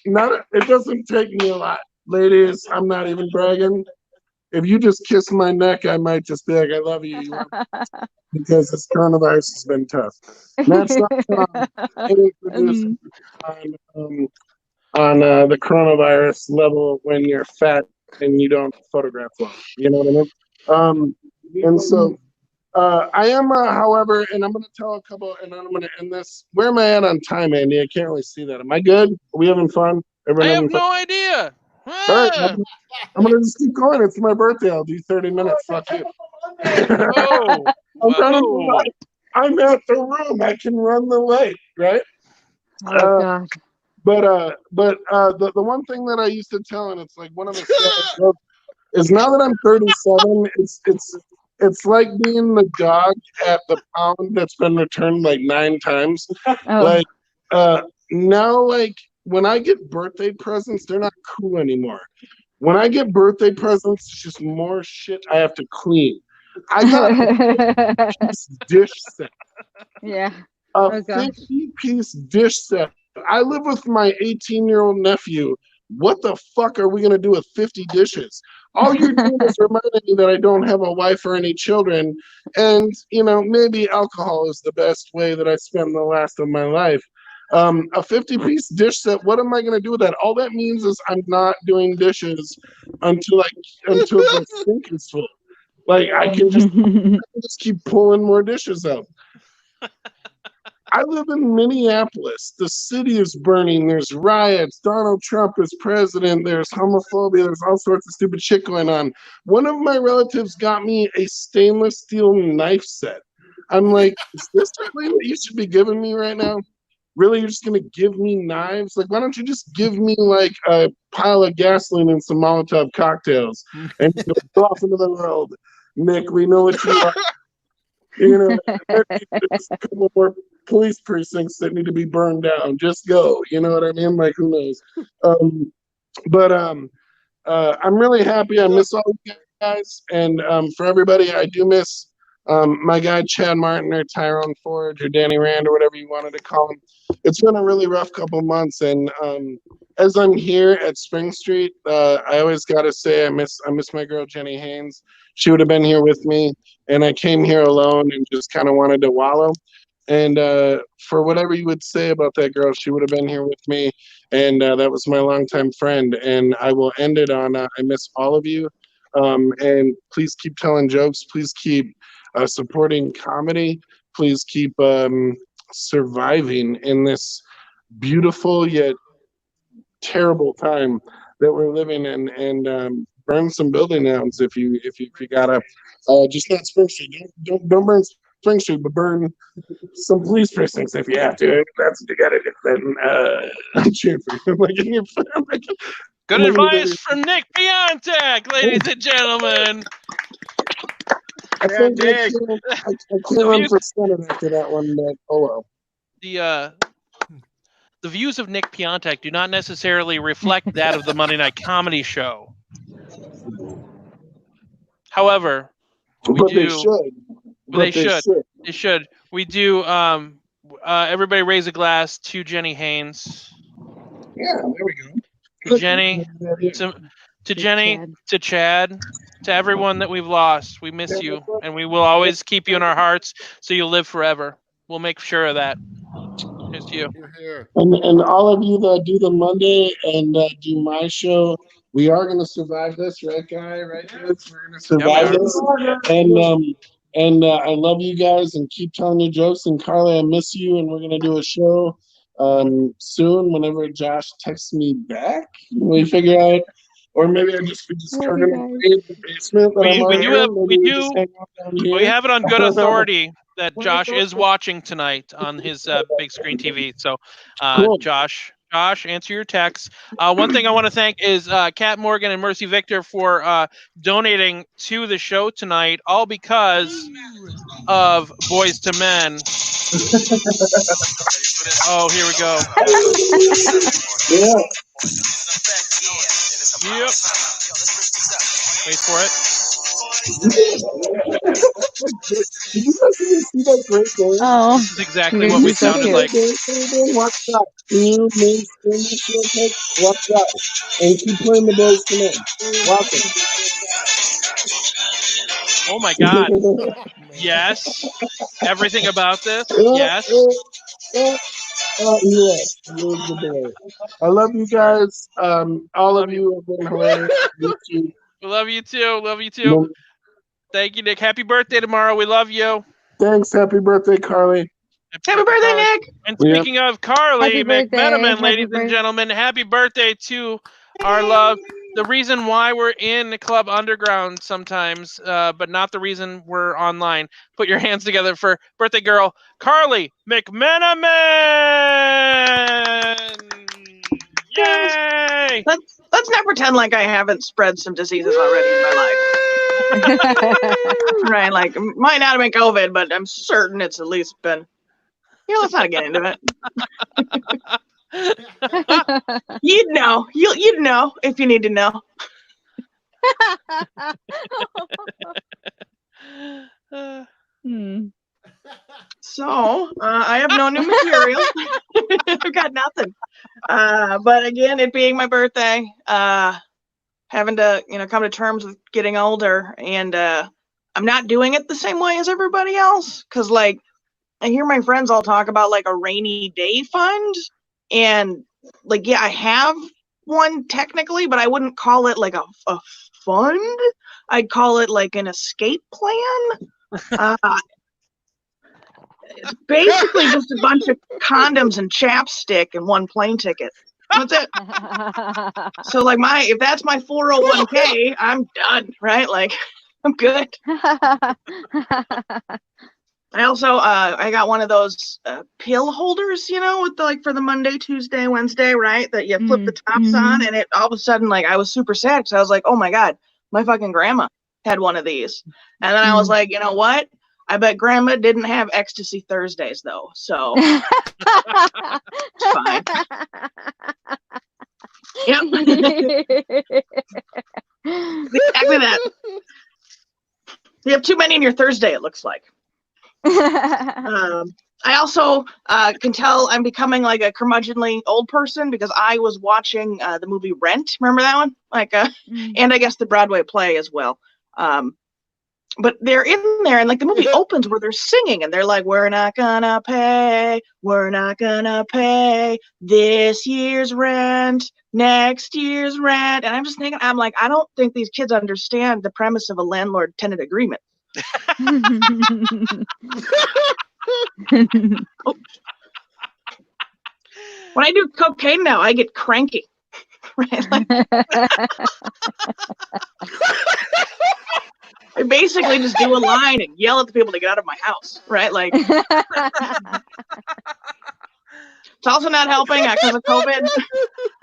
It doesn't take me a lot. Ladies, I'm not even bragging. If you just kiss my neck, I might just be like, I love you. Because this coronavirus has been tough. That's not on the coronavirus level when you're fat and you don't photograph well. You know what I mean? And so I am, however, and I'm going to tell a couple, and then I'm going to end this. Where am I at on time, Andy? I can't really see that. Am I good? Are we having fun? I have no idea. All right, I'm going to just keep going. It's my birthday. I'll do 30 minutes. Fuck you. I'm at the room. I can run the light, right? Oh God. But the one thing that I used to tell, and it's like one of the stuff, is now that I'm 37, it's like being the dog at the pound that's been returned like 9 times. Like now, like when I get birthday presents, they're not cool anymore. When I get birthday presents, it's just more shit I have to clean. I got a dish set. Yeah. A 50-piece dish set. I live with my 18-year-old nephew. What the fuck are we going to do with 50 dishes? All you're doing is reminding me that I don't have a wife or any children. And, you know, maybe alcohol is the best way that I spend the last of my life. A 50-piece dish set, what am I going to do with that? All that means is I'm not doing dishes until the sink is full. Like, I can just keep pulling more dishes out. I live in Minneapolis. The city is burning. There's riots. Donald Trump is president. There's homophobia. There's all sorts of stupid shit going on. One of my relatives got me a stainless steel knife set. I'm like, is this really what you should be giving me right now? Really, you're just going to give me knives? Like, why don't you just give me, like, a pile of gasoline and some Molotov cocktails and go off into the world? Nick, we know what you are. You know, there's a couple more police precincts that need to be burned down. Just go. You know what I mean? Like, who knows? But I'm really happy. I miss all you guys. And for everybody, I do miss my guy, Chad Martin or Tyrone Forge or Danny Rand or whatever you wanted to call him. It's been a really rough couple months. And as I'm here at Spring Street, I always got to say I miss my girl, Jenny Haynes. She would have been here with me. And I came here alone and just kind of wanted to wallow. And for whatever you would say about that girl, she would have been here with me. And that was my longtime friend. And I will end it on I miss all of you. And please keep telling jokes. Please keep supporting comedy. Please keep surviving in this beautiful yet terrible time that we're living in. And burn some building downs if you gotta. Just not Spring Street. Don't burn Spring Street, but burn some police precincts if you have to. That's what you gotta do. Then I'm cheering for you. Good advice from Nick Piontek, ladies and gentlemen. I think I can't run for Senate after that one, but oh well. The views of Nick Piontek do not necessarily reflect that of the Monday Night Comedy Show. However, they should. We do. Everybody raise a glass to Jenny Haynes. Yeah, there we go. To Jenny, to Jenny, to Chad, to everyone that we've lost. We miss you, and we will always keep you in our hearts, so you'll live forever. We'll make sure of that. Here's to you. And all of you that do the Monday and do my show, we are going to survive this, right, Guy? Right, kids? We're going to survive this. And I love you guys, and keep telling your jokes. And Carly, I miss you, and we're going to do a show soon whenever Josh texts me back. We figure out, or maybe we just turn him in the basement. We have it on good authority that Josh is watching tonight on his big screen TV. So, cool. Josh, answer your texts. One thing I want to thank is Kat Morgan and Mercy Victor for donating to the show tonight, all because of Boys to Men. Oh, here we go. Yeah. Yep. Wait for it. Did you guys even see that great game? Oh, this is exactly what we sounded like. Watch that. Can you mainstream this real quick? Watch that. And keep playing the Boys to Men. Watch it. Oh my God. Yes. Everything about this. Yes. You're the boy. I love you guys. All of you have been hilarious. We love you too. Thank you, Nick. Happy birthday tomorrow. We love you. Thanks. Happy birthday, Carly. Happy birthday, Nick. And speaking of Carly McMenamin, ladies and gentlemen, happy birthday to our love. The reason why we're in Club Underground sometimes, but not the reason we're online. Put your hands together for birthday girl, Carly McMenamin. Yay! Let's not pretend like I haven't spread some diseases already in my life. Right, like might not have been COVID, but I'm certain it's at least been. Yeah, let's not get into it. You'd know if you need to know. So I have no new material. I've got nothing. But again, it being my birthday, having to come to terms with getting older, and I'm not doing it the same way as everybody else, because like I hear my friends all talk about like a rainy day fund, and like I have one technically, but I wouldn't call it like a fund. I'd call it like an escape plan. It's basically just a bunch of condoms and chapstick and one plane ticket. That's it. So like if that's my 401k, I'm done, right? Like I'm good. I also I got one of those pill holders, with for the Monday, Tuesday, Wednesday, right? That you flip the tops on, and it all of a sudden like I was super sad because I was like, oh my God, my fucking grandma had one of these, and then I was like, you know what? I bet Grandma didn't have Ecstasy Thursdays though, so it's fine. Yep. Exactly that. You have too many in your Thursday, it looks like. I also can tell I'm becoming like a curmudgeonly old person because I was watching the movie Rent. Remember that one? And I guess the Broadway play as well. But they're in there, and like the movie opens where they're singing, and they're like, we're not gonna pay this year's rent, next year's rent. And I'm just thinking, I'm like, I don't think these kids understand the premise of a landlord-tenant agreement. When I do cocaine now, I get cranky. right? Like, I basically just do a line and yell at the people to get out of my house, right? Like, it's also not helping because of COVID.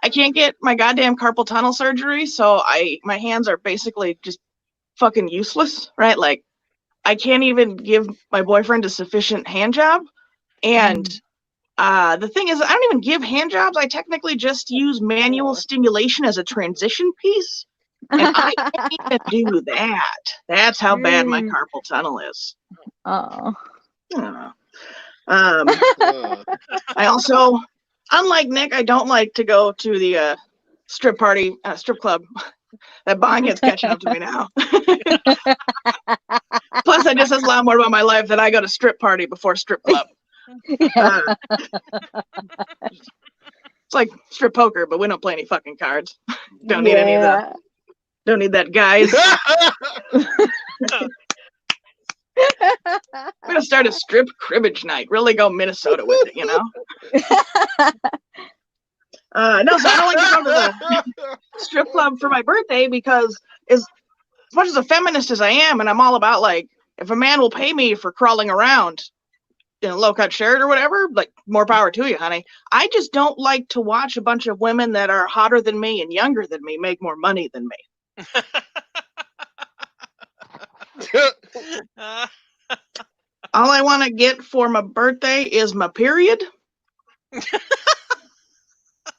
I can't get my goddamn carpal tunnel surgery, so my hands are basically just fucking useless, right? Like, I can't even give my boyfriend a sufficient hand job, and the thing is, I don't even give hand jobs. I technically just use manual stimulation as a transition piece. And I can't even do that. That's how bad my carpal tunnel is. Oh. I also, unlike Nick, I don't like to go to the strip club. That bong gets catching up to me now. Plus, I just says a lot more about my life that I go to strip party before strip club. It's like strip poker, but we don't play any fucking cards. Don't need any of that. Don't need that, guys. I'm gonna start a strip cribbage night. Really go Minnesota with it, you know? No, so I don't like to go to the strip club for my birthday because as much as a feminist as I am, and I'm all about, like, if a man will pay me for crawling around in a low-cut shirt or whatever, like, more power to you, honey. I just don't like to watch a bunch of women that are hotter than me and younger than me make more money than me. All I want to get for my birthday is my period.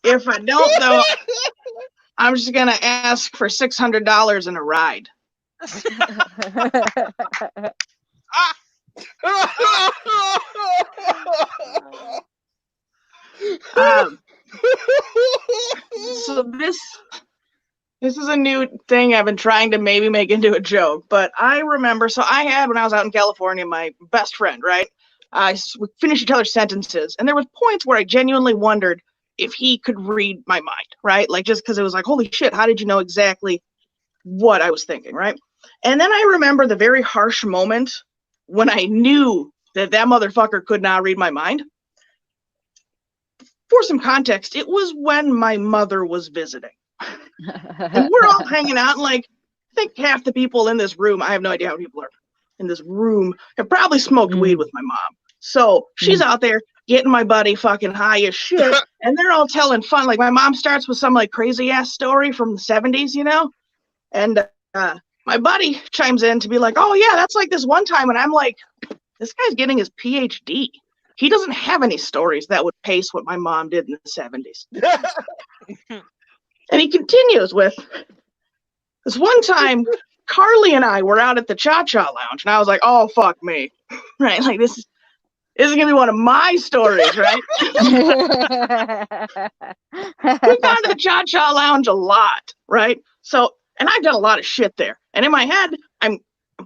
If I don't, though, I'm just gonna ask for $600 in a ride. So this is a new thing I've been trying to maybe make into a joke, but I remember, so I had, when I was out in California, my best friend, right? We finished each other's sentences, and there was points where I genuinely wondered if he could read my mind, right? Like, just because it was like, holy shit, how did you know exactly what I was thinking, right? And then I remember the very harsh moment when I knew that motherfucker could not read my mind. For some context, it was when my mother was visiting. And we're all hanging out, and, like, I think half the people in this room, I have no idea how many people are in this room, have probably smoked weed with my mom. So she's out there getting my buddy fucking high as shit, and they're all telling fun. Like, my mom starts with some, like, crazy ass story from the 70s, you know? And my buddy chimes in to be like, oh yeah, that's like this one time. And I'm like, this guy's getting his PhD. He doesn't have any stories that would pace what my mom did in the 70s. And he continues with, this one time, Farley and I were out at the Cha-Cha Lounge, and I was like, oh, fuck me. Right? Like, this is going to be one of my stories, right? We've gone to the Cha-Cha Lounge a lot, right? So, and I've done a lot of shit there. And in my head, I'm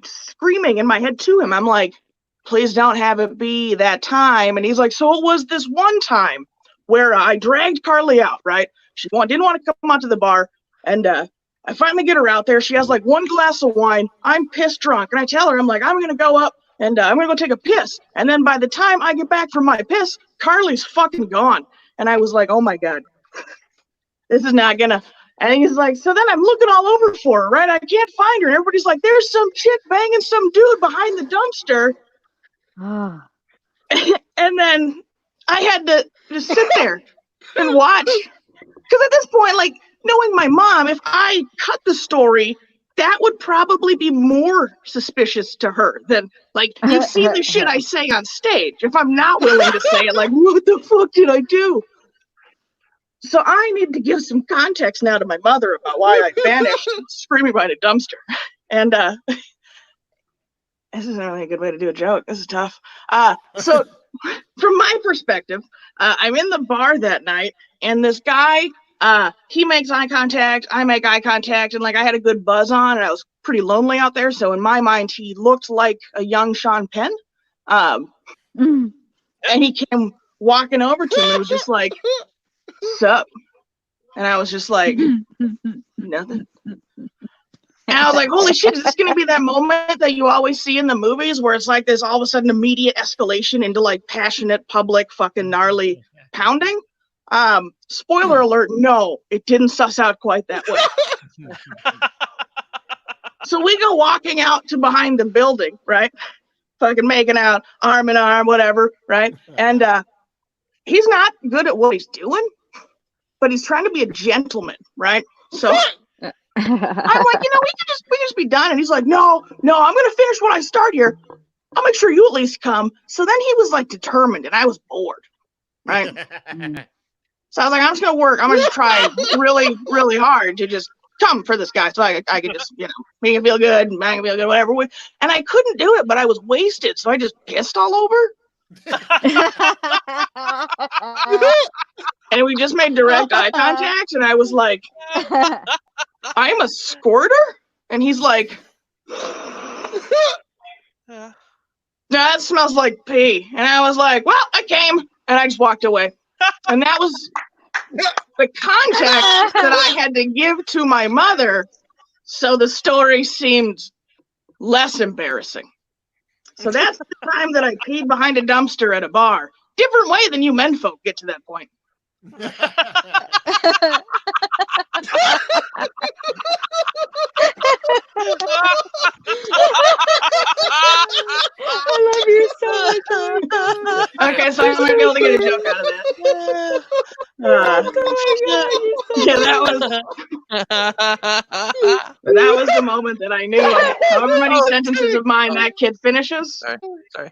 screaming in my head to him. I'm like, please don't have it be that time. And he's like, so it was this one time where I dragged Farley out, right? She didn't want to come out to the bar, and I finally get her out there. She has like one glass of wine. I'm pissed drunk, and I tell her, I'm like, I'm gonna go up and I'm gonna go take a piss. And then by the time I get back from my piss, Farley's fucking gone. And I was like, oh my god, this is not gonna. And he's like, so then I'm looking all over for her, right? I can't find her. And everybody's like, there's some chick banging some dude behind the dumpster. And then I had to just sit there and watch. Because at this point, like, knowing my mom, if I cut the story, that would probably be more suspicious to her than, like, you see the shit I say on stage. If I'm not willing to say it, like, what the fuck did I do? So I need to give some context now to my mother about why I vanished screaming behind a dumpster. And this isn't really a good way to do a joke. This is tough. So from my perspective, I'm in the bar that night, and this guy, he makes eye contact, I make eye contact, and, like, I had a good buzz on, and I was pretty lonely out there, so in my mind, he looked like a young Sean Penn. And he came walking over to me and was just like, sup? And I was just like, nothing. And I was like, holy shit, is this going to be that moment that you always see in the movies where it's like there's all of a sudden immediate escalation into, like, passionate, public, fucking gnarly pounding? Spoiler alert, no, it didn't suss out quite that way. So we go walking out to behind the building, right? Fucking making out, arm in arm, whatever, right? And he's not good at what he's doing, but he's trying to be a gentleman, right? So I'm like, we can just be done. And he's like, no, I'm gonna finish when I start here. I'll make sure you at least come. So then he was like determined, and I was bored, right? So I was like, I'm just gonna work. I'm gonna just try really, really hard to just come for this guy, so I could just, make him feel good, and I can feel good, whatever. And I couldn't do it, but I was wasted, so I just pissed all over. And we just made direct eye contact, and I was like, I'm a squirter? And he's like, no, that smells like pee. And I was like, well, I came, and I just walked away. And that was the context that I had to give to my mother, so the story seemed less embarrassing. So that's the time that I peed behind a dumpster at a bar. Different way than you menfolk get to that point. I love you so much. Okay, so I might be able to get a joke out of that. That was the moment that I knew however many sentences of mine that kid finishes. Sorry.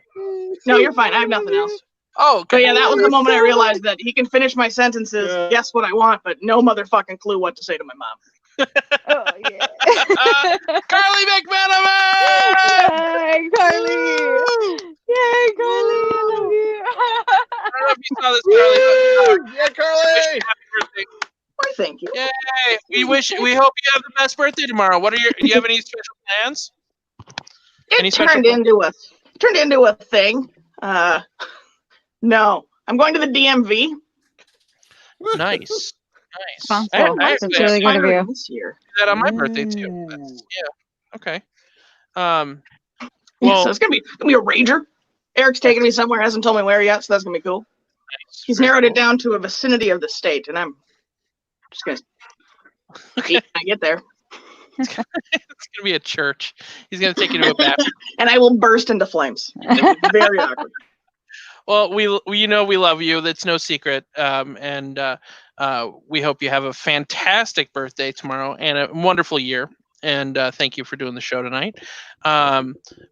No, you're fine. I have nothing else. Oh, okay. But yeah, that was the moment I realized that he can finish my sentences, guess what I want, but no motherfucking clue what to say to my mom. Oh, yeah. Carly McManaman! Yay, Carly! Yay, Carly! I love you. I don't know if you saw this, Carly, but Yeah, Carly! happy birthday. Why, thank you. Yay! We hope you have the best birthday tomorrow. Do you have any special plans? It turned into a thing. No, I'm going to the DMV. Nice. Responsible. That's really good of you. This year. That on my birthday too. Okay. So it's gonna be a rager. Eric's taking me somewhere, hasn't told me where yet, so that's gonna be cool. Nice. He's narrowed it down to a vicinity of the state, and I'm just gonna eat when I get there. It's gonna be a church. He's gonna take you to a bathroom. And I will burst into flames. Very awkward. Well, we love you. That's no secret. And we hope you have a fantastic birthday tomorrow and a wonderful year. And thank you for doing the show tonight.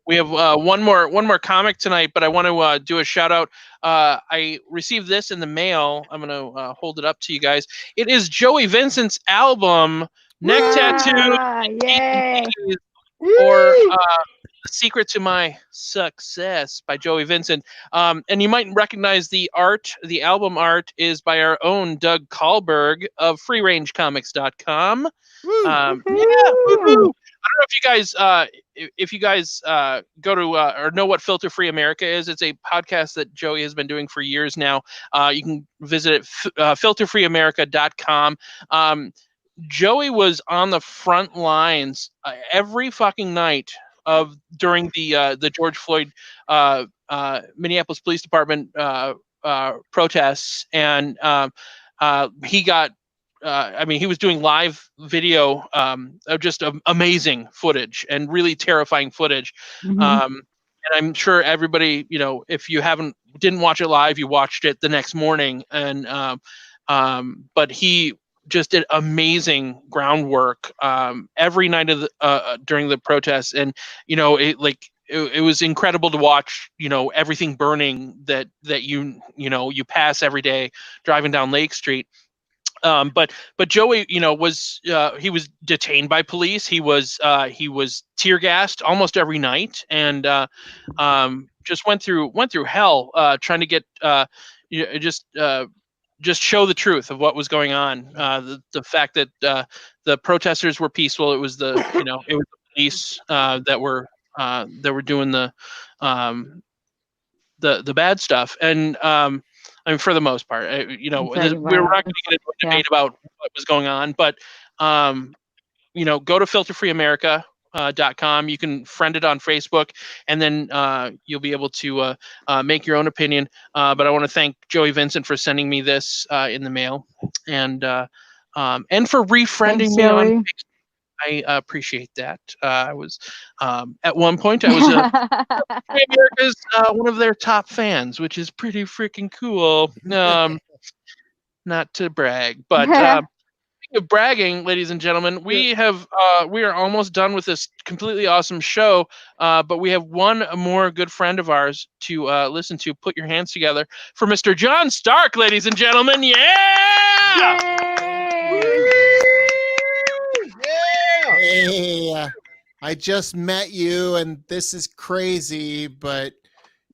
We have one more comic tonight, but I want to do a shout out. I received this in the mail. I'm going to hold it up to you guys. It is Joey Vincent's album, Neck Tattoo. Yay! Or The Secret to My Success by Joey Vincent. And you might recognize the art. The album art is by our own Doug Kahlberg of freerangecomics.com. I don't know if you guys go to or know what Filter Free America is. It's a podcast that Joey has been doing for years now. You can visit it filterfreeamerica.com. Joey was on the front lines every fucking night during the George Floyd Minneapolis Police Department protests, and he got. He was doing live video of just amazing footage and really terrifying footage. Mm-hmm. And I'm sure everybody, if you didn't watch it live, you watched it the next morning. And but he just did amazing groundwork every night of during the protests, and it was incredible to watch. Everything burning that you pass every day driving down Lake Street. But Joey, he was detained by police. He was tear gassed almost every night, and just went through hell trying to get just show the truth of what was going on. The fact that the protesters were peaceful. It was it was the police that were doing the bad stuff. And for the most part, we're not going to get into a debate about what was going on, but go to Filter Free America. .com. You can friend it on Facebook, and then you'll be able to make your own opinion. But I want to thank Joey Vincent for sending me this in the mail, and for refriending Thanks, me on Joey. Facebook. I appreciate that. I was at one point I was America's one of their top fans, which is pretty freaking cool. Not to brag, but speaking of bragging, ladies and gentlemen, we are almost done with this completely awesome show. But we have one more good friend of ours to listen to. Put your hands together for Mr. John Stark, ladies and gentlemen. Yeah! Hey, I just met you and this is crazy, but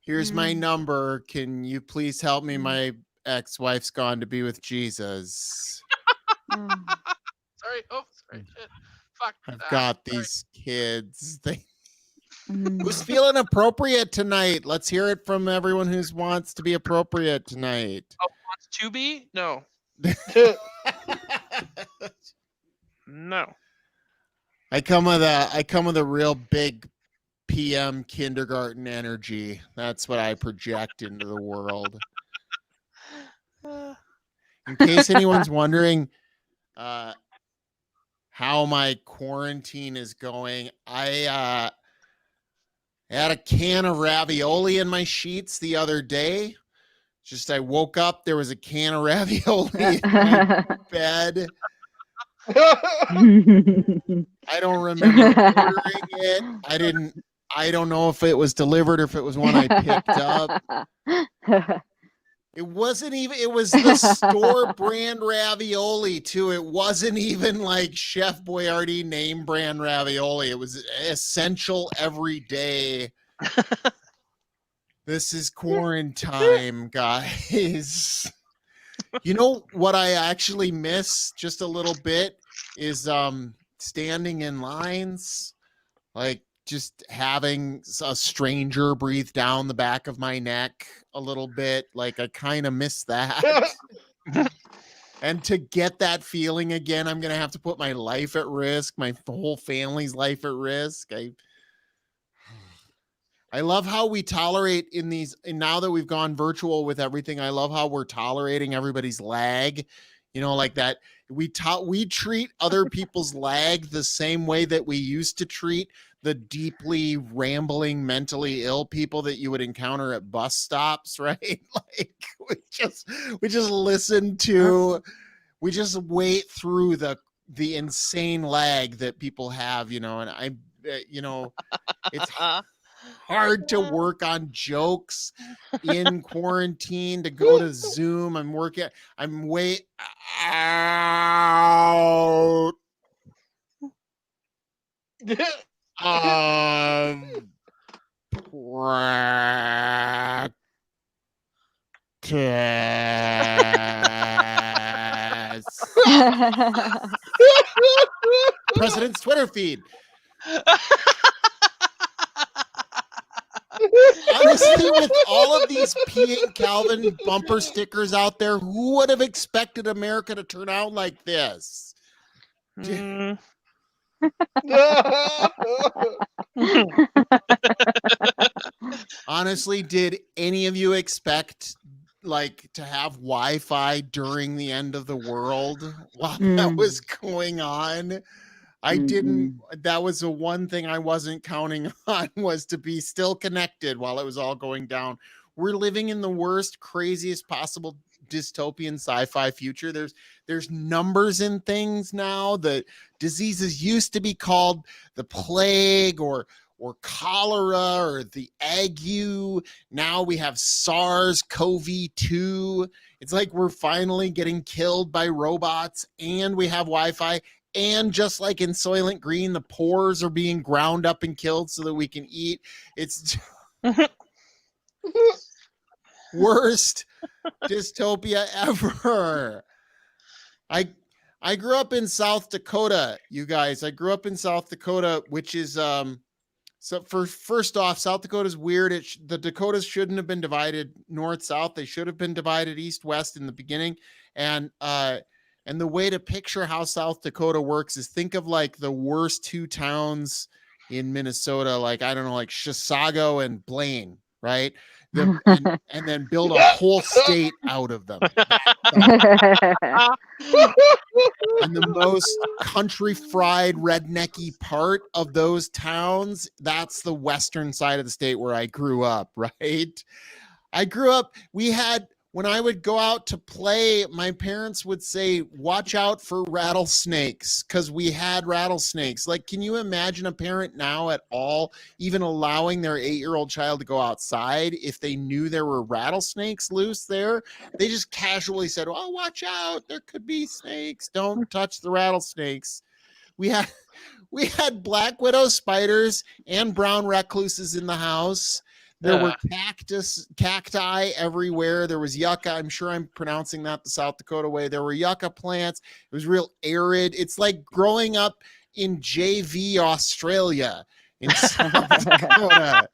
here's my number. Can you please help me? My ex-wife's gone to be with Jesus. Sorry. Oh, sorry. Shit. Fuck. I've got these kids. Who's feeling appropriate tonight? Let's hear it from everyone who wants to be appropriate tonight. Oh, wants to be? No. No. I come with a real big PM kindergarten energy. That's what I project into the world. In case anyone's wondering how my quarantine is going, I had a can of ravioli in my sheets the other day. Just I woke up, there was a can of ravioli in my bed. I don't remember ordering it. I don't know if it was delivered or if it was one I picked up. It wasn't even, it was the store brand ravioli too. It wasn't even like Chef Boyardee name brand ravioli. It was essential every day. This is quarantine, guys. You know what I actually miss just a little bit is standing in lines, like just having a stranger breathe down the back of my neck a little bit. Like I kind of miss that. And to get that feeling again, I'm going to have to put my life at risk, my whole family's life at risk. I love how we tolerate in these, and now that we've gone virtual with everything, I love how we're tolerating everybody's lag, you know, like that. We treat other people's lag the same way that we used to treat the deeply rambling, mentally ill people that you would encounter at bus stops, right? Like we just listen to, we just wait through the insane lag that people have, you know, and it's hard to work on jokes in quarantine, to go to Zoom. I'm way out practice. President's Twitter feed. Honestly, with all of these P. Calvin bumper stickers out there, who would have expected America to turn out like this? Honestly, did any of you expect like to have Wi-Fi during the end of the world while that was going on? I didn't. That was the one thing I wasn't counting on, was to be still connected while it was all going down. We're living in the worst, craziest possible dystopian sci-fi future. There's numbers in things now. The diseases used to be called the plague or cholera or the ague. Now we have SARS-CoV-2. It's like we're finally getting killed by robots, and we have Wi-Fi. And just like in Soylent Green, the pores are being ground up and killed so that we can eat. It's worst dystopia ever. I grew up in South Dakota, you guys. I grew up in South Dakota, which is so first off, South Dakota is weird. The Dakotas shouldn't have been divided north-south. They should have been divided east-west in the beginning. And the way to picture how South Dakota works is think of like the worst two towns in Minnesota, like, I don't know, like Chisago and Blaine, right? And then build a whole state out of them. And the most country fried rednecky part of those towns, that's the western side of the state where I grew up, right? I grew up, when I would go out to play, my parents would say, watch out for rattlesnakes, because we had rattlesnakes. Like, can you imagine a parent now at all even allowing their 8-year-old child to go outside if they knew there were rattlesnakes loose there? They just casually said, oh, watch out, there could be snakes. Don't touch the rattlesnakes. We had black widow spiders and brown recluses in the house. There were cacti everywhere. There was yucca. I'm sure I'm pronouncing that the South Dakota way. There were yucca plants. It was real arid. It's like growing up in JV Australia in South Dakota.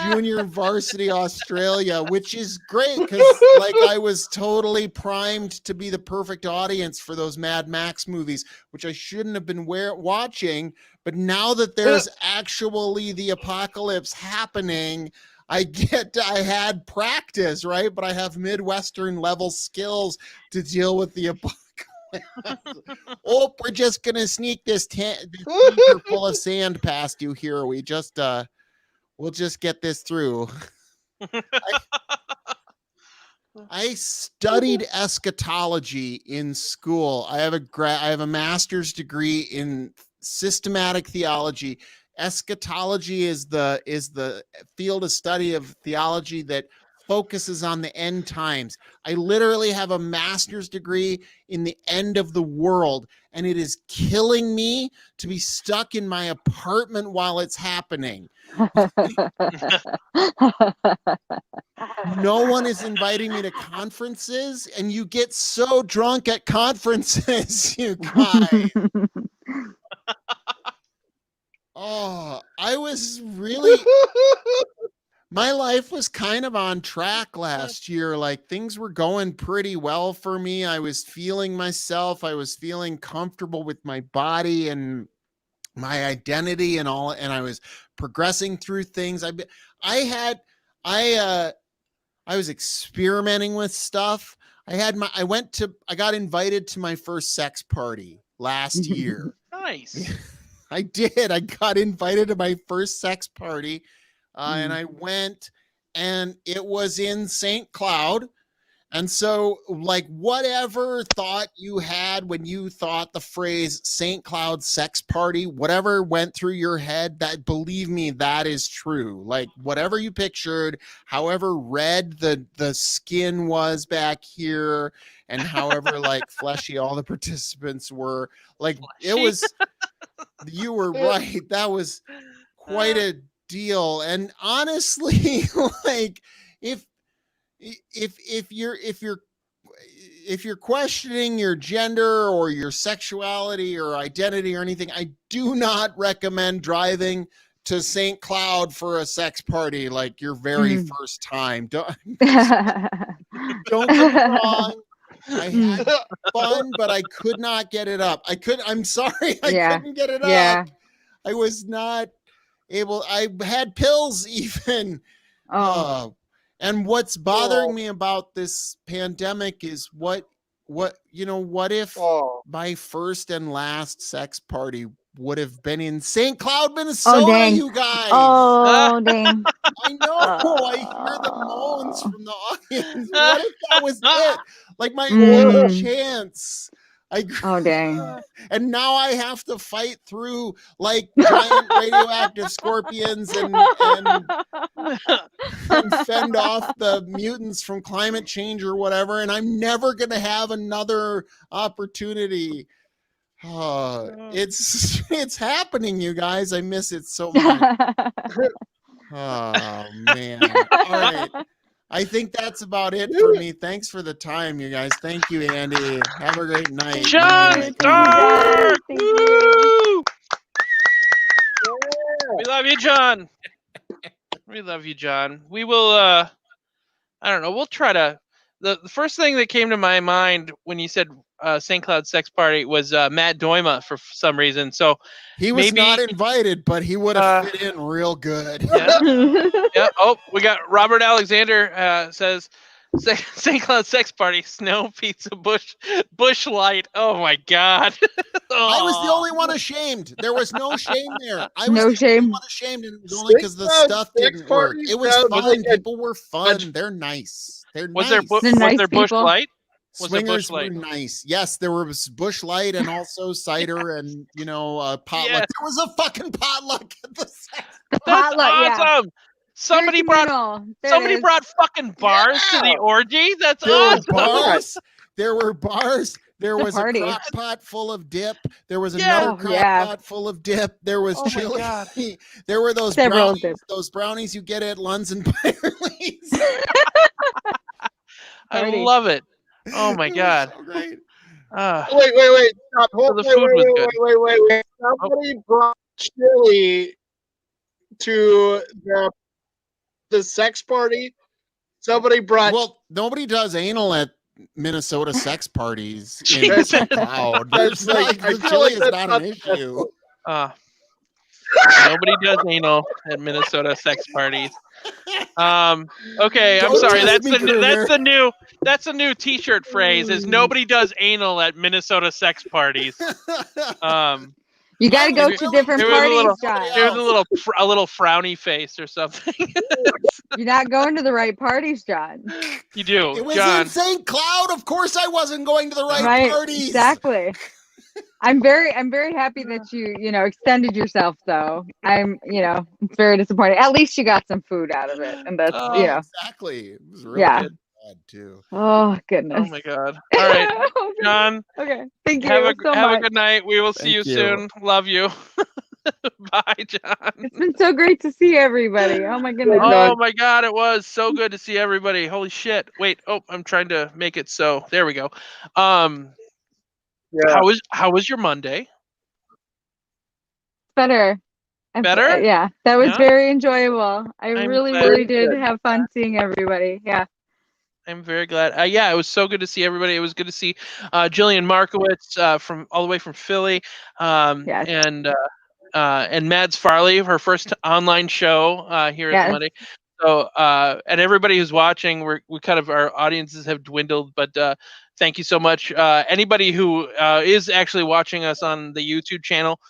Junior varsity Australia, which is great because like I was totally primed to be the perfect audience for those Mad Max movies, which I shouldn't have been watching. But now that there's actually the apocalypse happening, I had practice, right? But I have Midwestern level skills to deal with the apocalypse. Oh, we're just gonna sneak this tanker full of sand past you here. We'll just get this through. I studied eschatology in school. I have a master's degree in systematic theology. Eschatology is the field of study of theology that focuses on the end times. I literally have a master's degree in the end of the world, and it is killing me to be stuck in my apartment while it's happening. No one is inviting me to conferences, and you get so drunk at conferences, you guys. Oh, my life was kind of on track last year. Like, things were going pretty well for me. I was feeling myself. I was feeling comfortable with my body and my identity and all, and I was progressing through things. I was experimenting with stuff. I got invited to my first sex party last year. Nice. I did. I got invited to my first sex party, and I went, and it was in St. Cloud. And so, like, whatever thought you had when you thought the phrase St. Cloud sex party, whatever went through your head, that, believe me, that is true. Like, whatever you pictured, however red the skin was back here, and however like fleshy all the participants were, like, it was, you were right. That was quite a deal. And honestly, like, if you're questioning your gender or your sexuality or identity or anything, I do not recommend driving to St. Cloud for a sex party like your very first time. Don't get me wrong. I had fun, but I could not get it up. I'm sorry, I couldn't get it up. I was not able. I had pills even. And what's bothering me about this pandemic is what if my first and last sex party would have been in St. Cloud, Minnesota, you guys. Oh, dang. I know. I hear the moans from the audience. What if that was it? Like, my only chance. Oh, dang. And now I have to fight through like giant radioactive scorpions and fend off the mutants from climate change or whatever. And I'm never going to have another opportunity. It's happening, you guys. I miss it so much. Oh, man. All right. I think that's about it for me. Thanks for the time, you guys. Thank you, Andy. Have a great night. John Dark! Woo! We love you, John. We love you, John. We will, I don't know, we'll try to, the first thing that came to my mind when you said St. Cloud sex party was Matt Doima for some reason. So He was maybe, not invited, but he would have fit in real good. Yeah. Yeah. Oh, we got Robert Alexander says St. Cloud sex party, snow pizza, bush light. Oh my God. I was the Aw. only one ashamed. There was no shame there. I was No the only shame. one ashamed, and it was only because the St. Cloud stuff sex didn't work. party It was sounds fun. like a- People were fun. They're nice. They're Was nice. there They're was nice there bush people. light? Was there Swingers bush light? were nice. Yes, there was bush light and also cider and potluck. Yes. There was a fucking potluck at the sex. The That's potluck, yeah. awesome. Somebody Very brought communal. There it somebody is. brought fucking bars to the Yeah. orgy. That's There were awesome. bars. There were bars. There The was party. a crock pot full of dip. There was Yeah. another Oh, crock yeah. pot full of dip. There was Oh my chili. God. There were those Several brownies. dips. Those brownies you get at Lunds and Byerly's. I Party. love it. Oh my It was God. so great. Wait. Stop. Hold, the food was good. wait. Somebody brought chili to the sex party. Somebody brought. Well, nobody does anal at Minnesota sex parties in Jesus. St. Cloud. That's There's like- not, I the feel chili like is that's not not an the best issue. Nobody does anal at Minnesota sex parties. Okay, I'm Don't sorry. test That's me, the new T-shirt phrase. Is nobody does anal at Minnesota sex parties. You got to go Maybe- to different there was a parties, little- John. There's a little frowny face or something. You're not going to the right parties, John. You do, It was John. in St. Cloud. Of course, I wasn't going to the right, Right, parties. exactly. I'm very happy that you extended yourself though. It's very disappointing. At least you got some food out of it, and that's Oh, Exactly. It was really Yeah. good too. Oh goodness. Oh my God. All right, John. Okay. Thank you Have a so much. good night. We will see you Thank you. soon. Love you. Bye, John. It's been so great to see everybody. Oh my goodness. Oh my God, it was so good to see everybody. Holy shit. Wait, I'm trying to make it so. There we go. Yeah. How was your Monday? Better. Better? Yeah. That was Yeah? very enjoyable. I I'm really, glad. really did have fun seeing everybody. Yeah. I'm very glad. Yeah, it was so good to see everybody. It was good to see Jillian Markowitz from all the way from Philly, Yes. and Mads Farley, her first online show here at Yes. the Monday. So and everybody who's watching, we kind of, our audiences have dwindled, but thank you so much. Anybody who is actually watching us on the YouTube channel,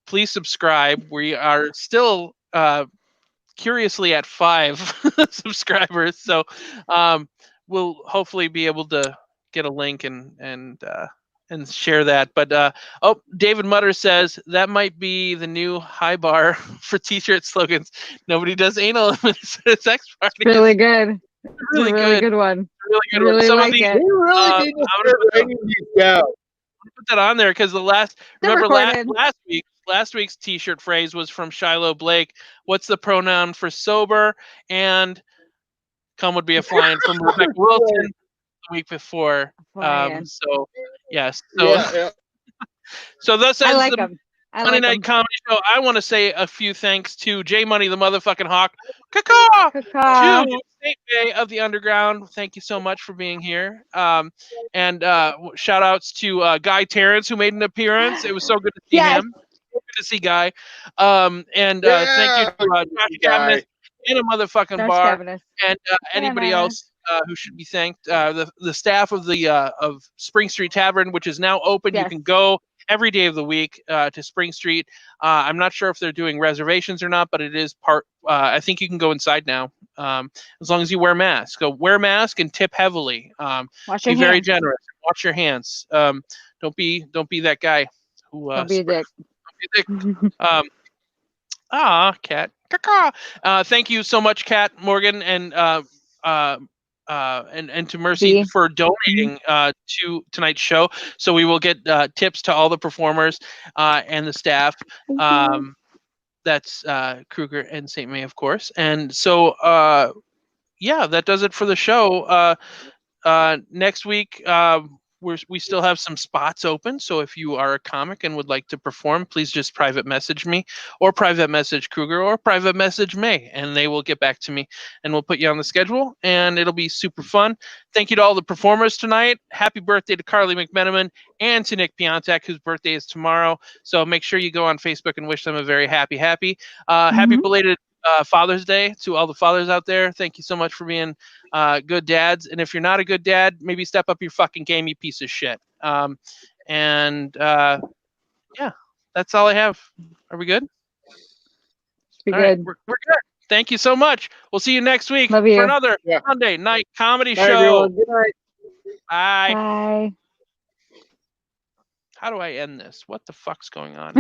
please subscribe. We are still curiously at 5 subscribers, so we'll hopefully be able to get a link and share that. But David Mutter says that might be the new high bar for T-shirt slogans. Nobody does anal at Minnesota sex party. Really good. It's Really a really good. good one. Really good. I really Some of like these, it. We really need to start writing these down. put that on there because They're remember recorded. last week's T-shirt phrase was from Shiloh Blake. What's the pronoun for sober? And come would be a flying from Rebecca Wilson the week before. Flying. So yes. So Yeah. so thus I ends like the them. I Monday like Night them. Comedy Show. I want to say a few thanks to J Money, the motherfucking hawk. Caw-caw! Caw-caw. To Saint Bay of the Underground. Thank you so much for being here. And shout outs to Guy Terrence, who made an appearance. It was so good to see Yes. him. So good to see Guy. And thank you to Josh Gavin and a motherfucking Josh bar. Gavin. And anybody Yeah. else who should be thanked. The staff of the of Spring Street Tavern, which is now open. You Yes. can go every day of the week to Spring Street. I'm not sure if they're doing reservations or not, but it is part. I think you can go inside now, as long as you wear a mask. So wear a mask and tip heavily. Wash Be your very hands. generous. Wash your hands. Don't be that guy who. Don't be a dick. Don't be a dick. Cat. Caw-caw. Thank you so much, Kat Morgan, and to Mercy Bea. for donating to tonight's show. So we will get tips to all the performers and the staff. That's Kruger and St. May, of course. And so, yeah, that does it for the show. Next week, we still have some spots open. So if you are a comic and would like to perform, please just private message me, or private message Kruger, or private message May, and they will get back to me, and we'll put you on the schedule, and it'll be super fun. Thank you to all the performers tonight. Happy birthday to Carly McMenamin and to Nick Piontek, whose birthday is tomorrow. So make sure you go on Facebook and wish them a very happy. Happy belated Father's Day to all the fathers out there. Thank you so much for being good dads. And if you're not a good dad, maybe step up your fucking game, you piece of shit. Yeah, that's all I have. Are we good? Be All good. right, we're good. Thank you so much. We'll see you next week Love you. for another Monday night comedy Bye, show. everyone. Good night. Bye. Bye. How do I end this? What the fuck's going on?